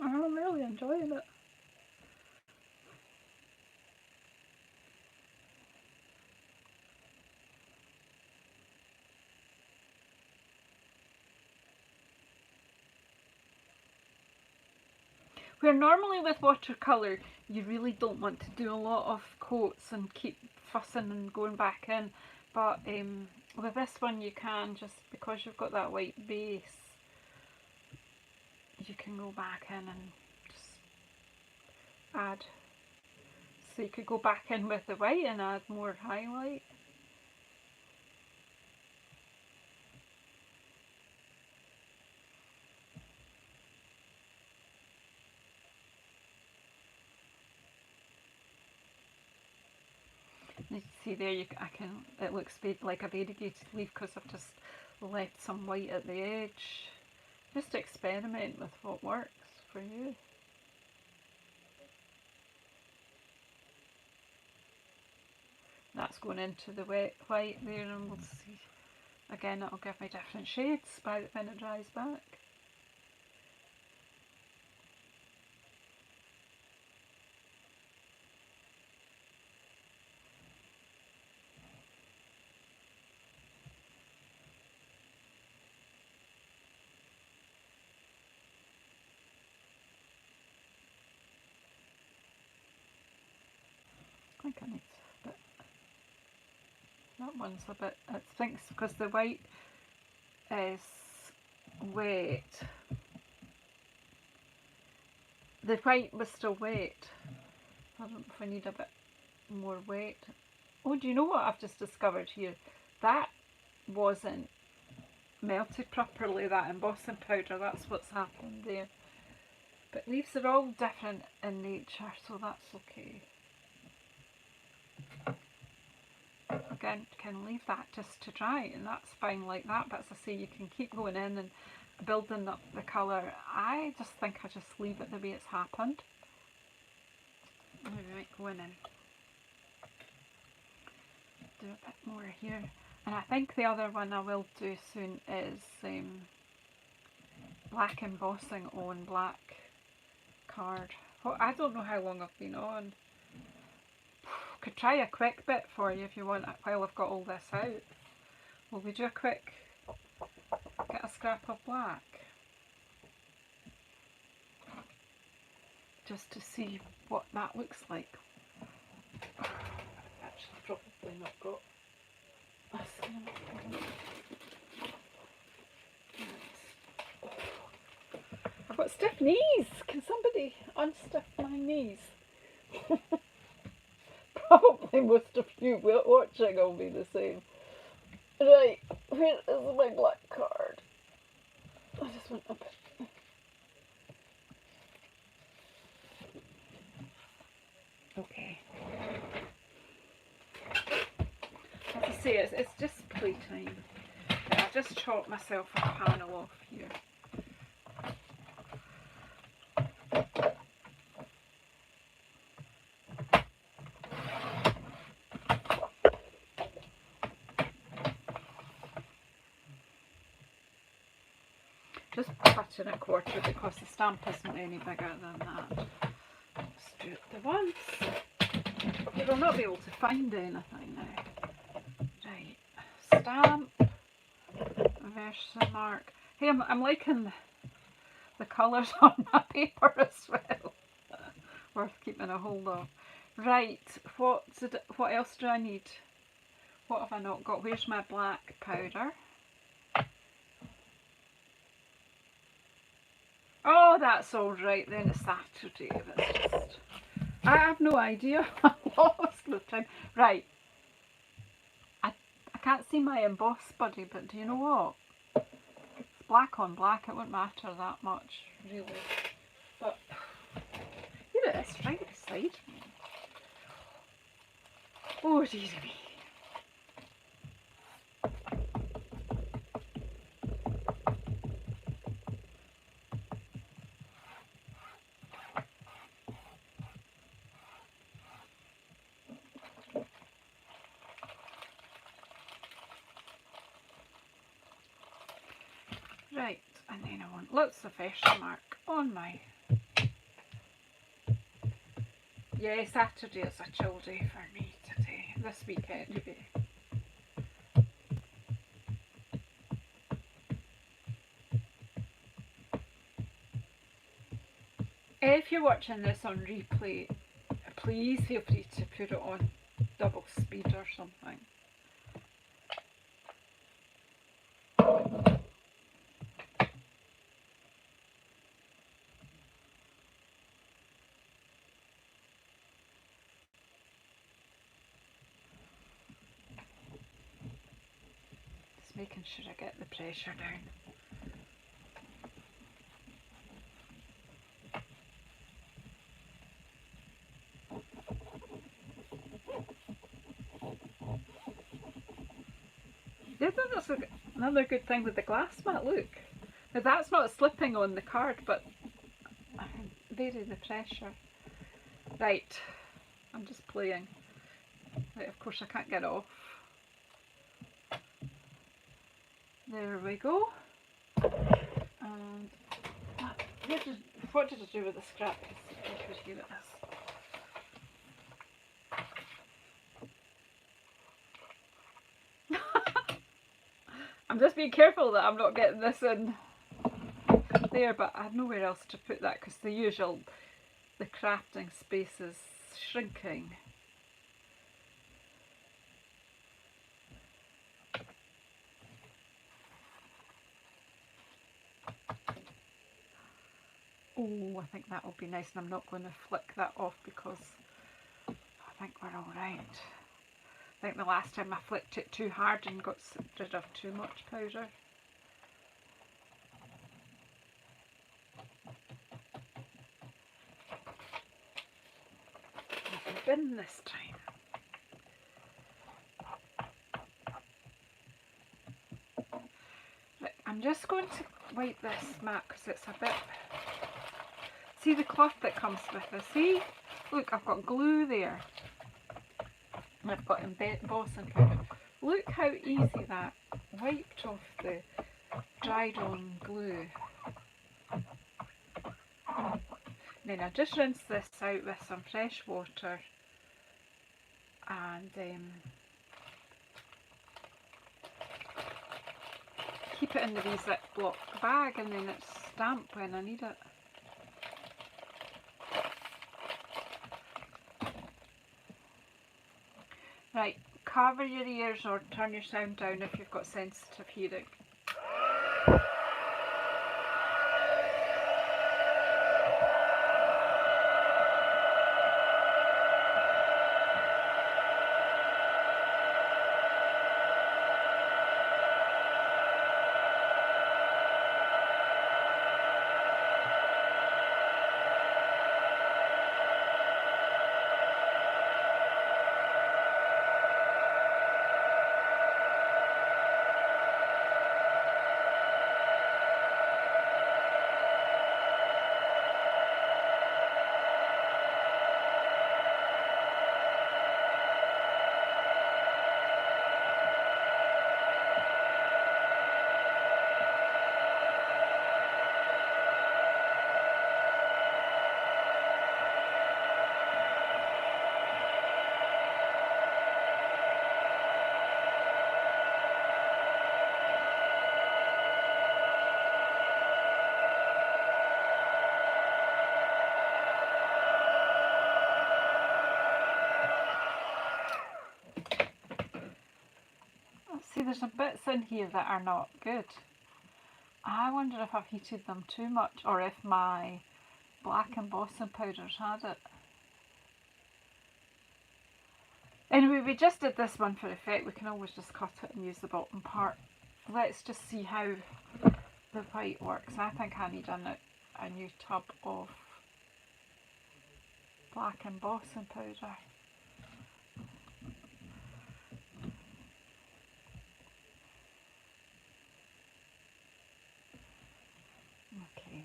I'm really enjoying it. Where normally with watercolour you really don't want to do a lot of coats and keep fussing and going back in, but with this one you can, just because you've got that white base, you can go back in and just add. So you could go back in with the white and add more highlight. You see there, it looks like a variegated leaf because I've just left some white at the edge. Just experiment with what works for you. That's going into the wet white there, and we'll see. Again, it'll give me different shades when it dries back. I think I need a bit. That one's a bit, it thinks because the white is wet. The white was still wet. I don't know if I need a bit more wet. Oh, do you know what I've just discovered here? That wasn't melted properly, that embossing powder. That's what's happened there. But leaves are all different in nature, so that's okay. Again, can leave that just to dry, and that's fine like that. But as I say, you can keep going in and building up the colour. I just think I just leave it the way it's happened. Alright, going in. Do a bit more here. And I think the other one I will do soon is black embossing on black card. Well, I don't know how long I've been on. Could try a quick bit for you if you want while I've got all this out. Will we do a quick, get a scrap of black? Just to see what that looks like. I've actually probably not got a skin. I've got stiff knees. Can somebody unstiff my knees? Probably most of you watching will be the same. Right, where is my black card? I just went up. Okay. As I say, it's just playtime. I've just chopped myself a panel off here. Just cut in a quarter because the stamp isn't any bigger than that. Let's do it the once. You will not be able to find anything now. Right, stamp, Versamark. Hey, I'm liking the colours on my paper as well. Worth keeping a hold of. Right, what else do I need? What have I not got? Where's my black powder? Oh, that's all right then. It's Saturday. It's just, I have no idea. I lost the time. Right. I can't see my emboss buddy, but do you know what? It's black on black. It wouldn't matter that much, really. But here it is, right beside me. Oh, dearie me. Right, and then I want lots of Versamark on my... Yeah, Saturday is a chill day for me today, this weekend anyway. If you're watching this on replay, please feel free to put it on double speed or something. Just making sure I get the pressure down. Yeah, that's another good thing with the glass mat, look. Now that's not slipping on the card, but I can vary the pressure. Right, I'm just playing. Right, of course I can't get off. There we go. And what did I do with the scrap piece? Here it is. I'm just being careful that I'm not getting this in there, but I have nowhere else to put that because the crafting space is shrinking. Oh, I think that will be nice, and I'm not going to flick that off because I think we're all right. I think the last time I flicked it too hard and got rid of too much powder. Nothing bin this time. Right, I'm just going to wipe this mat because it's a bit... See the cloth that comes with it? See? Look, I've got glue there. And I've got embossing powder. Look how easy that wiped off the dried on glue. And then I just rinse this out with some fresh water and keep it in the wee Ziploc bag, and then it's stamped when I need it. Right, cover your ears or turn your sound down if you've got sensitive hearing. See, there's some bits in here that are not good. I wonder if I've heated them too much or if my black embossing powder's had it. Anyway, we just did this one for effect. We can always just cut it and use the bottom part. Let's just see how the white works. I think I need a new tub of black embossing powder. Okay.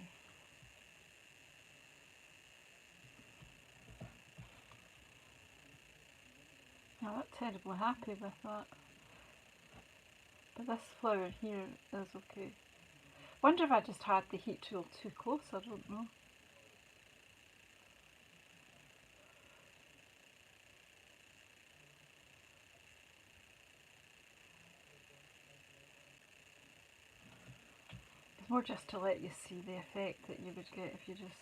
I'm not terribly happy with that. But this flower here is okay. Wonder if I just had the heat tool too close, I don't know. It's more just to let you see the effect that you would get if you just...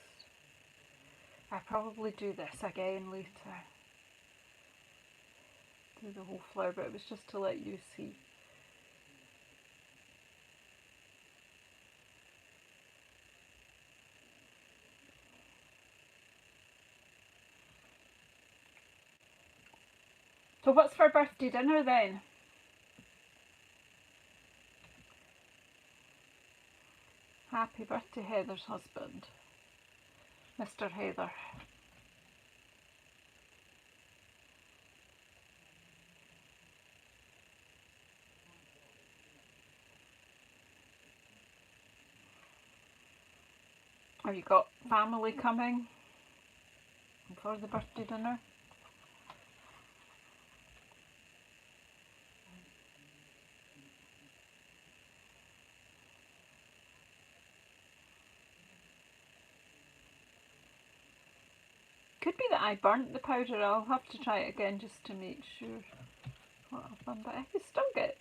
I probably do this again later. Do the whole flower, but it was just to let you see. So what's for birthday dinner then? Happy birthday, Heather's husband, Mr. Heather. Have you got family coming for the birthday dinner? Could be that I burnt the powder. I'll have to try it again just to make sure what I've done, but I could still get...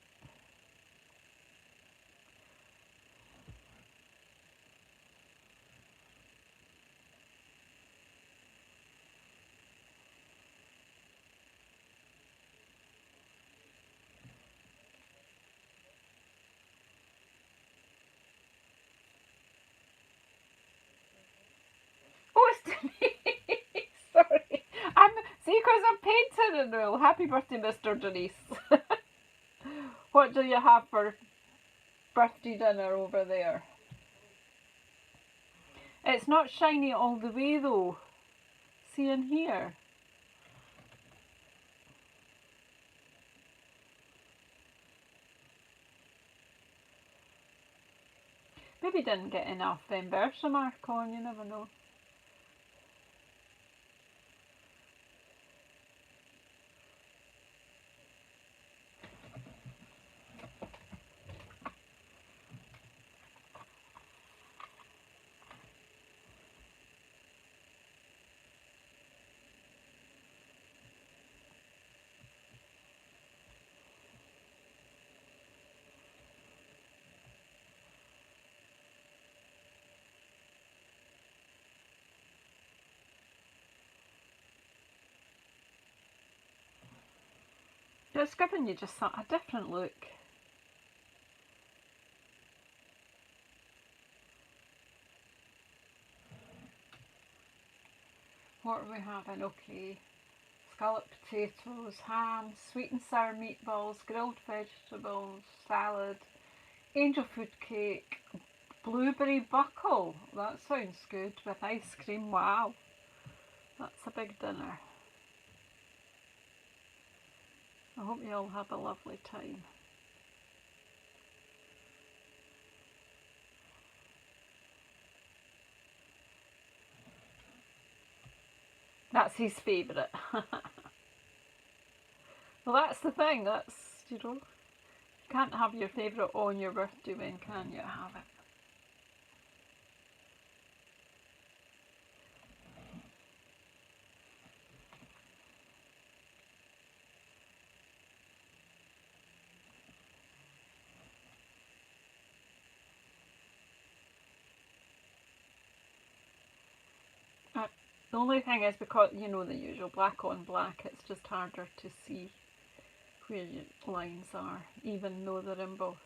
Oh, it's to me! Sorry. See, because I'm painting and all. Happy birthday, Mr. Janice. What do you have for birthday dinner over there? It's not shiny all the way though. See in here? Maybe didn't get enough Versamark on, you never know. It's giving you just a different look. What are we having? Okay. Scalloped potatoes, ham, sweet and sour meatballs, grilled vegetables, salad, angel food cake, blueberry buckle. That sounds good with ice cream. Wow. That's a big dinner. I hope you all have a lovely time. That's his favourite. Well, that's the thing. That's, you know, you can't have your favourite on your birthday. When can you have it? The only thing is, because, you know, the usual black on black, it's just harder to see where your lines are, even though they're embossed.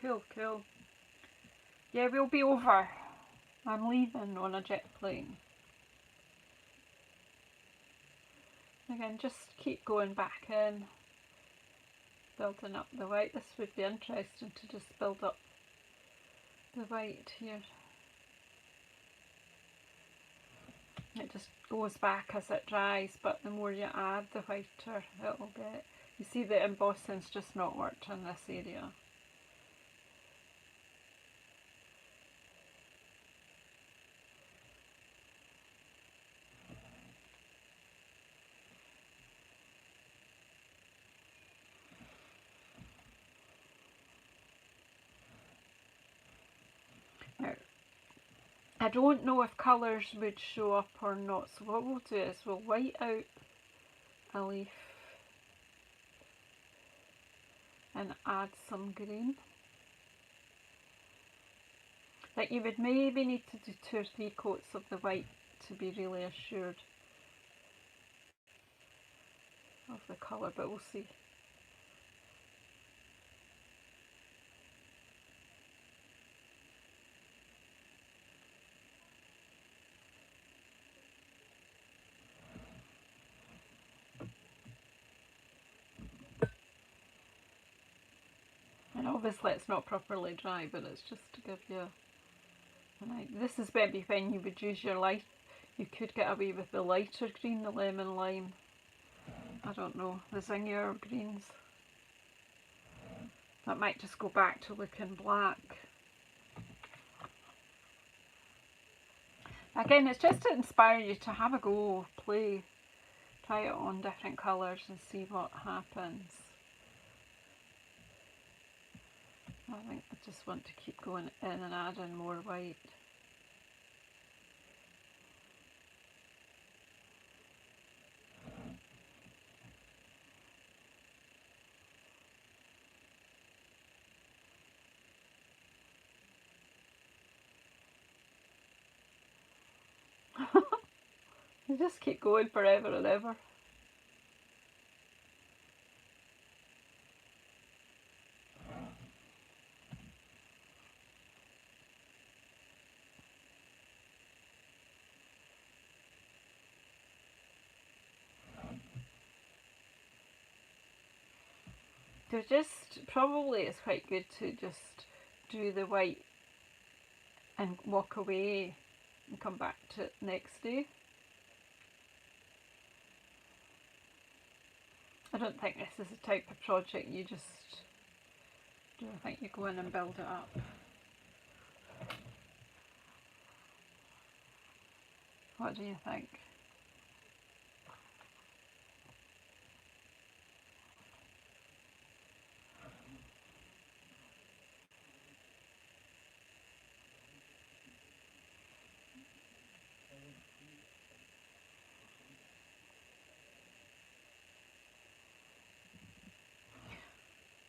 Cool, cool. Yeah, we'll be over. I'm leaving on a jet plane. Again, just keep going back in, building up the white. This would be interesting to just build up the white here. It just goes back as it dries, but the more you add, the whiter it will get. You see the embossing's just not worked in this area. Now, I don't know if colours would show up or not, so what we'll do is we'll white out a leaf and add some green. Like, you would maybe need to do 2 or 3 coats of the white to be really assured of the colour, but we'll see. And obviously it's not properly dry, but it's just to give you an idea. This is maybe when you would use your light. You could get away with the lighter green, the lemon lime. I don't know, the zingier greens. That might just go back to looking black. Again, it's just to inspire you to have a go, play, try it on different colours and see what happens. I think I just want to keep going in and adding more white. You just keep going forever and ever. So just, probably it's quite good to just do the white and walk away and come back to it next day. I don't think this is the type of project you just do. I think you go in and build it up. What do you think?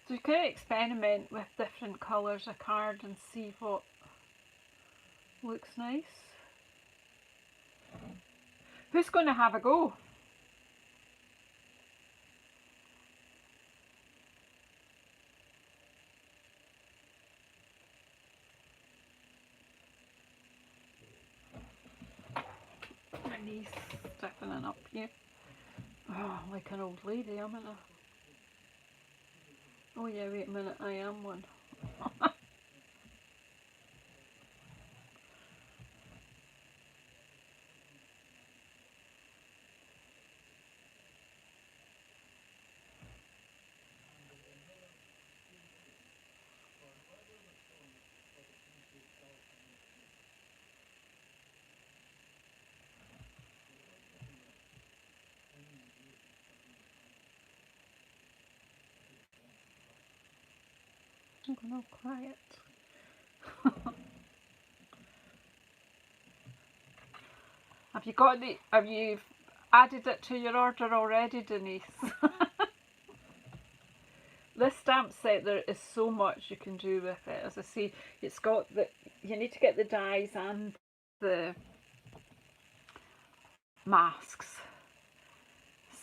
So you can experiment with different colours of card and see what looks nice. Who's going to have a go? My knees stiffening up here. Oh, like an old lady, am I? Oh yeah, wait a minute, I am one. I'm going all quiet. Have you added it to your order already, Denise? this stamp set, there is so much you can do with it. As I say, it's got the, you need to get the dies and the masks.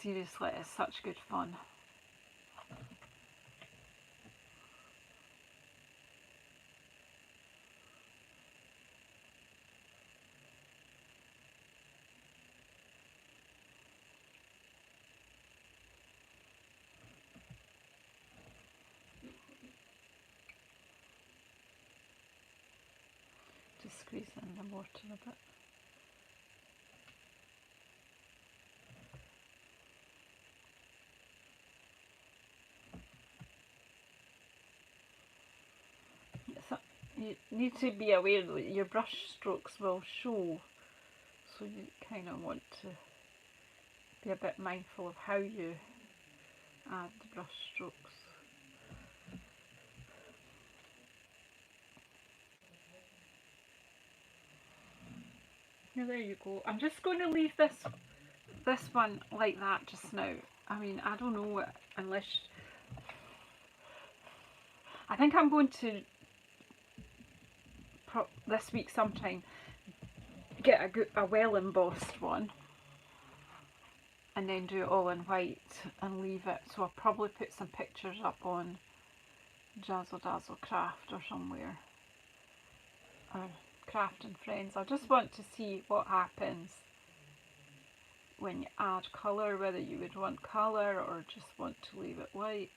Seriously, it's such good fun. Just squeeze in the mortar a bit. So you need to be aware that your brush strokes will show, so you kind of want to be a bit mindful of how you add the brush strokes. Yeah, there you go. I'm just going to leave this one like that just now. I mean, I don't know, unless I think I'm going to this week sometime get a well embossed one and then do it all in white and leave it. So I'll probably put some pictures up on JazzleDazzleCraft or somewhere, or Craft and Friends. I just want to see what happens when you add colour, whether you would want colour or just want to leave it white.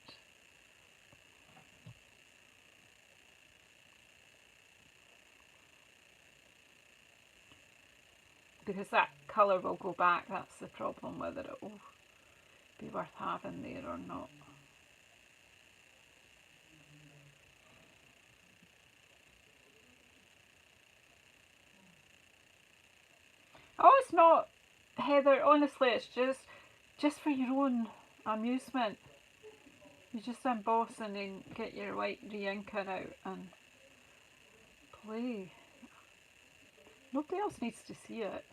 Because that colour will go back, that's the problem, whether it will be worth having there or not. Oh, it's not, Heather, honestly, it's just for your own amusement. You just emboss and then get your white re-inker out and play. Nobody else needs to see it.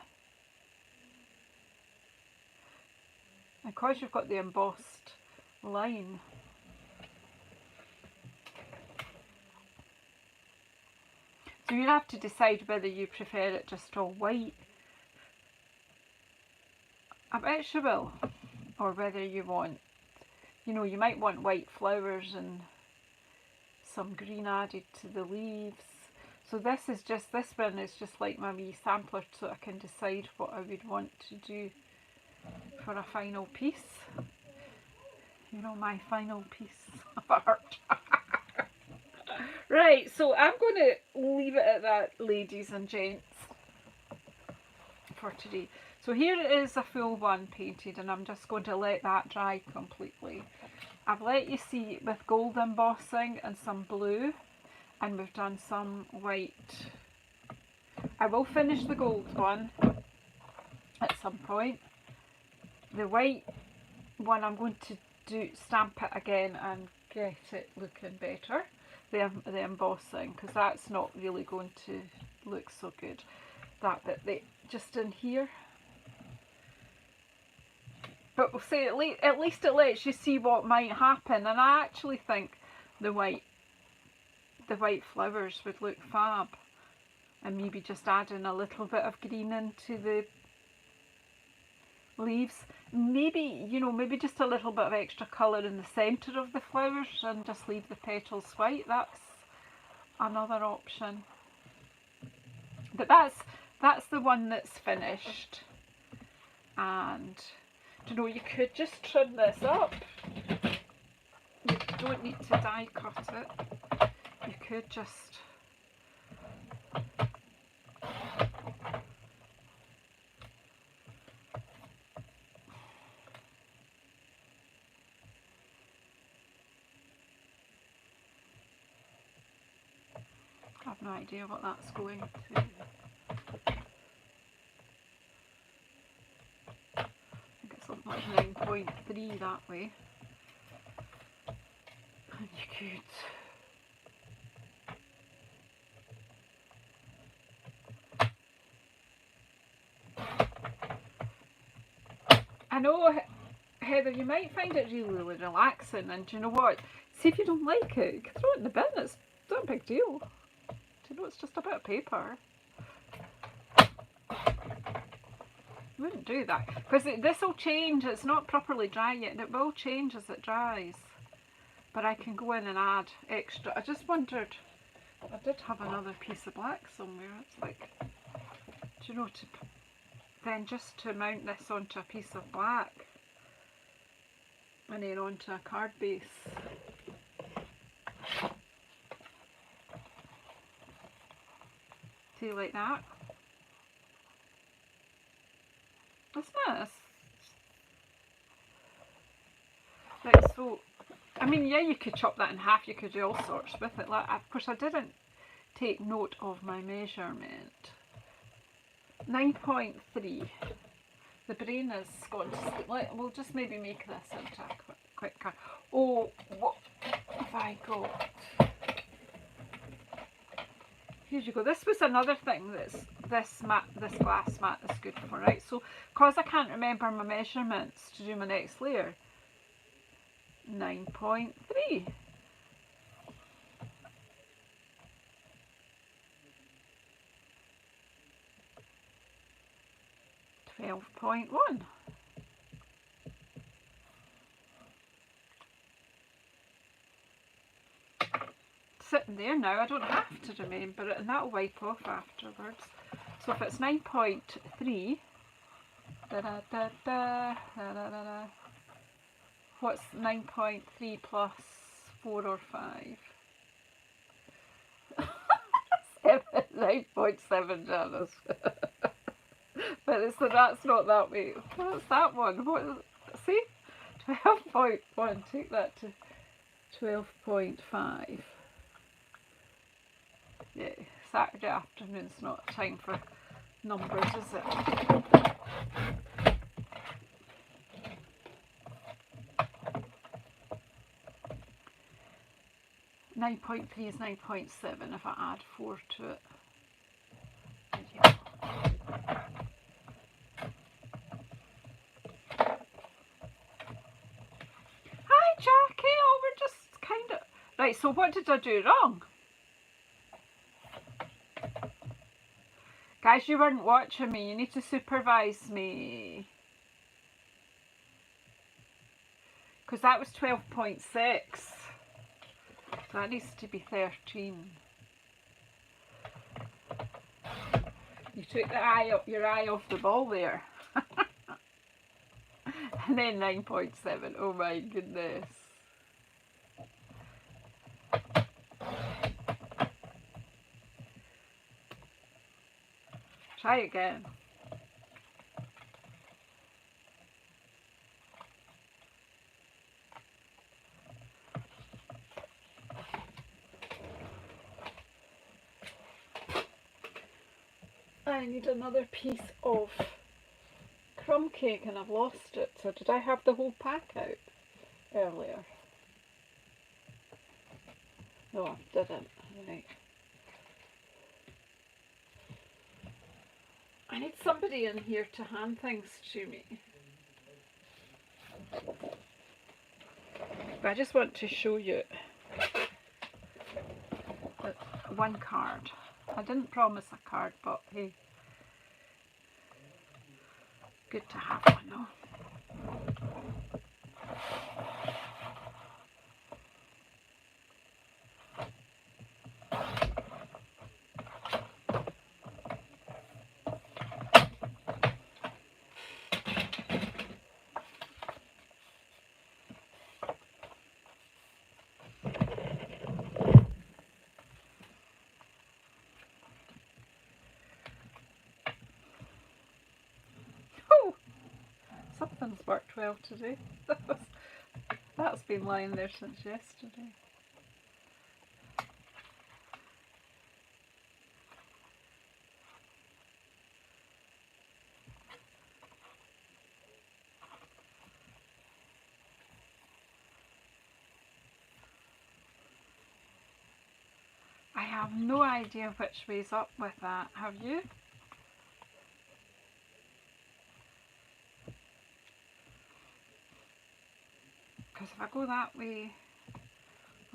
And because you've got the embossed line, so you have to decide whether you prefer it just all white. I bet you will. Or whether you want, you know, you might want white flowers and some green added to the leaves. So this one is just like my wee sampler, so I can decide what I would want to do for a final piece. You know, my final piece of art. Right, so I'm going to leave it at that, ladies and gents, for today. So here it is, a full one painted, and I'm just going to let that dry completely. I've let you see with gold embossing and some blue, and we've done some white. I will finish the gold one at some point. The white one I'm going to stamp it again and get it looking better, the embossing, because that's not really going to look so good. That bit just in here. But we'll say at least it lets you see what might happen, and I actually think the white flowers would look fab, and maybe just adding a little bit of green into the leaves. Maybe, you know, maybe just a little bit of extra colour in the centre of the flowers and just leave the petals white. That's another option. But that's the one that's finished. And you know, you could just trim this up. You don't need to die cut it. You could just I have no idea what that's going to. I think it's something like 9.3 that way. And you could. I know, Heather, you might find it really relaxing, and do you know what? See if you don't like it, you can throw it in the bin. It's not a big deal. Do you know, it's just a bit of paper. I wouldn't do that because this will change. It's not properly dry yet, and it will change as it dries. But I can go in and add extra. I just wondered, I did have another piece of black somewhere. It's like, do you know, then just to mount this onto a piece of black and then onto a card base. See, like that. Isn't it? Right, so, I mean, yeah, you could chop that in half, you could do all sorts with it. Like, of course, I didn't take note of my measurement. 9.3. The brain is going to sleep. We'll just maybe make this into a quick card. Oh, what have I got? Here you go. This was another thing that's this glass mat is good for, right? So, because I can't remember my measurements to do my next layer, 9.3. .1. Sitting there now, I don't have to remember it, and that'll wipe off afterwards. So if it's 9.3, what's 9.3 plus 4 or 5? 9.7, Janice. But that's not that way. What's that one? See? 12.1. Take that to 12.5. Yeah, Saturday afternoon's not time for numbers, is it? .3 is 9.7 if I add 4 to it. Yeah. Hi Jackie, oh we're just kind of... Right, so what did I do wrong? Guys, you weren't watching me, you need to supervise me. Because that was 12.6. So that needs to be 13. You took your eye off the ball there. And then 9.7. Oh my goodness. Try again. I need another piece of crumb cake and I've lost it. So did I have the whole pack out earlier? No, I didn't. Right. I need somebody in here to hand things to me. But I just want to show you that one card. I didn't promise a card, but hey, good to have one though. Something's worked well today. That's been lying there since yesterday. I have no idea which way's up with that. Have you? Because if I go that way,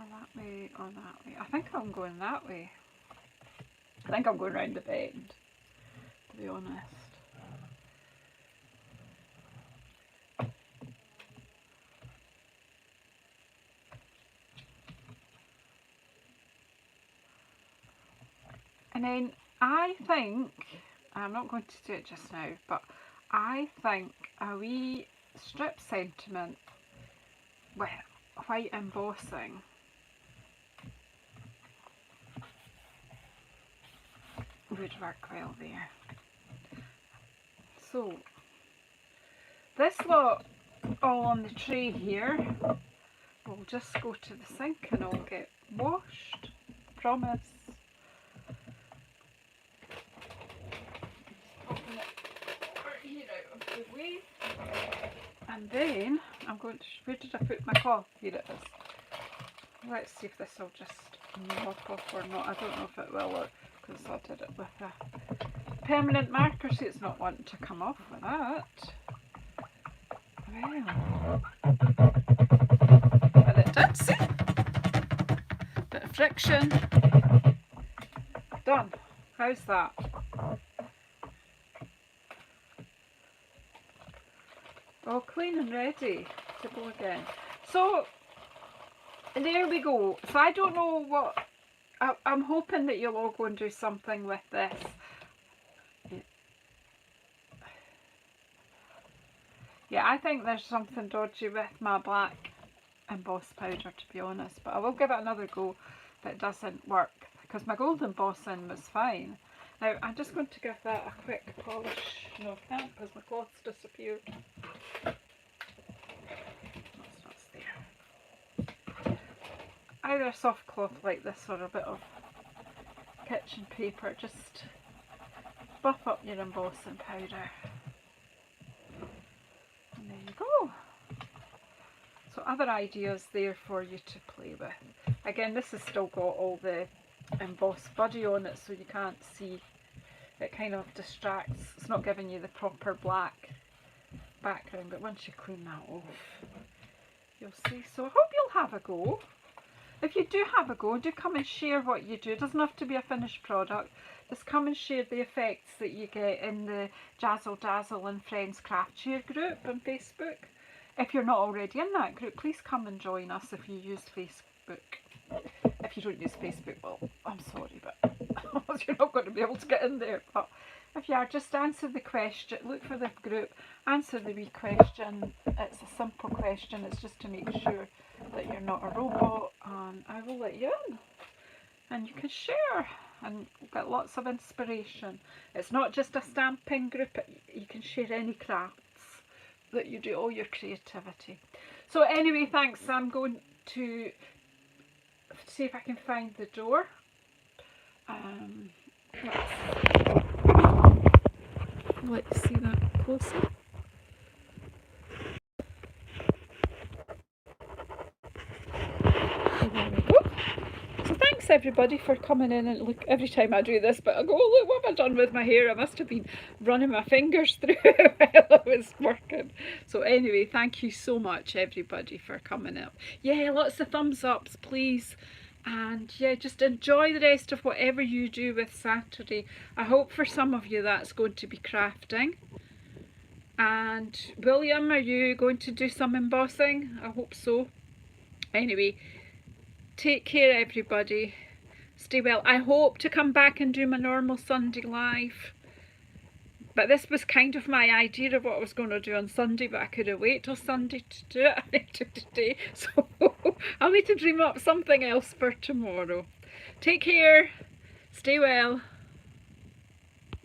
or that way, or that way. I think I'm going that way. I think I'm going round the bend, to be honest. And then I think, I'm not going to do it just now, but I think a wee strip sentiment with white embossing would work well there. So this lot all on the tray here will just go to the sink and all get washed, promise. Open it right here out of the way, and then I'm going to, where did I put my cloth? Here it is. Let's see if this will just mop off or not. I don't know if it will, because I did it with a permanent marker, so it's not wanting to come off with that. Well, and it did, see? Bit of friction. Done. How's that? All clean and ready to go again. So there we go. So I don't know what, I'm hoping that you'll all go and do something with this. Yeah, I think there's something dodgy with my black emboss powder, to be honest, but I will give it another go if it doesn't work, because my gold embossing was fine. Now I'm just going to give that a quick polish. No, I can't, because my cloth's disappeared. That's there. Either a soft cloth like this or a bit of kitchen paper, just buff up your embossing powder. And there you go. So other ideas there for you to play with. Again, this has still got all the embossed body on it, so you can't see. It kind of distracts. It's not giving you the proper black background, but once you clean that off, you'll see. So I hope you'll have a go. If you do have a go, do come and share what you do. It doesn't have to be a finished product. Just come and share the effects that you get in the Jazzle Dazzle and Friends Craft Share group on Facebook. If you're not already in that group, please come and join us if you use Facebook. If you don't use Facebook, well, I'm sorry, but you're not going to be able to get in there. But if you are, just answer the question, look for the group, answer the wee question. It's a simple question, it's just to make sure that you're not a robot, and I will let you in. And you can share and get lots of inspiration. It's not just a stamping group, you can share any crafts that you do, all your creativity. So anyway, thanks. I'm going to see if I can find the door. Let's see that closer. There we go. So thanks everybody for coming in, and look, every time I do this, but I go, oh, look, what have I done with my hair? I must have been running my fingers through it while I was working. So anyway, thank you so much everybody for coming up. Yeah, lots of thumbs ups please. And yeah, just enjoy the rest of whatever you do with Saturday. I hope for some of you that's going to be crafting. And William, are you going to do some embossing? I hope so. Anyway, take care everybody. Stay well. I hope to come back and do my normal Sunday live. But this was kind of my idea of what I was going to do on Sunday, but I couldn't wait till Sunday to do it today. So I'll need to dream up something else for tomorrow. Take care. Stay well.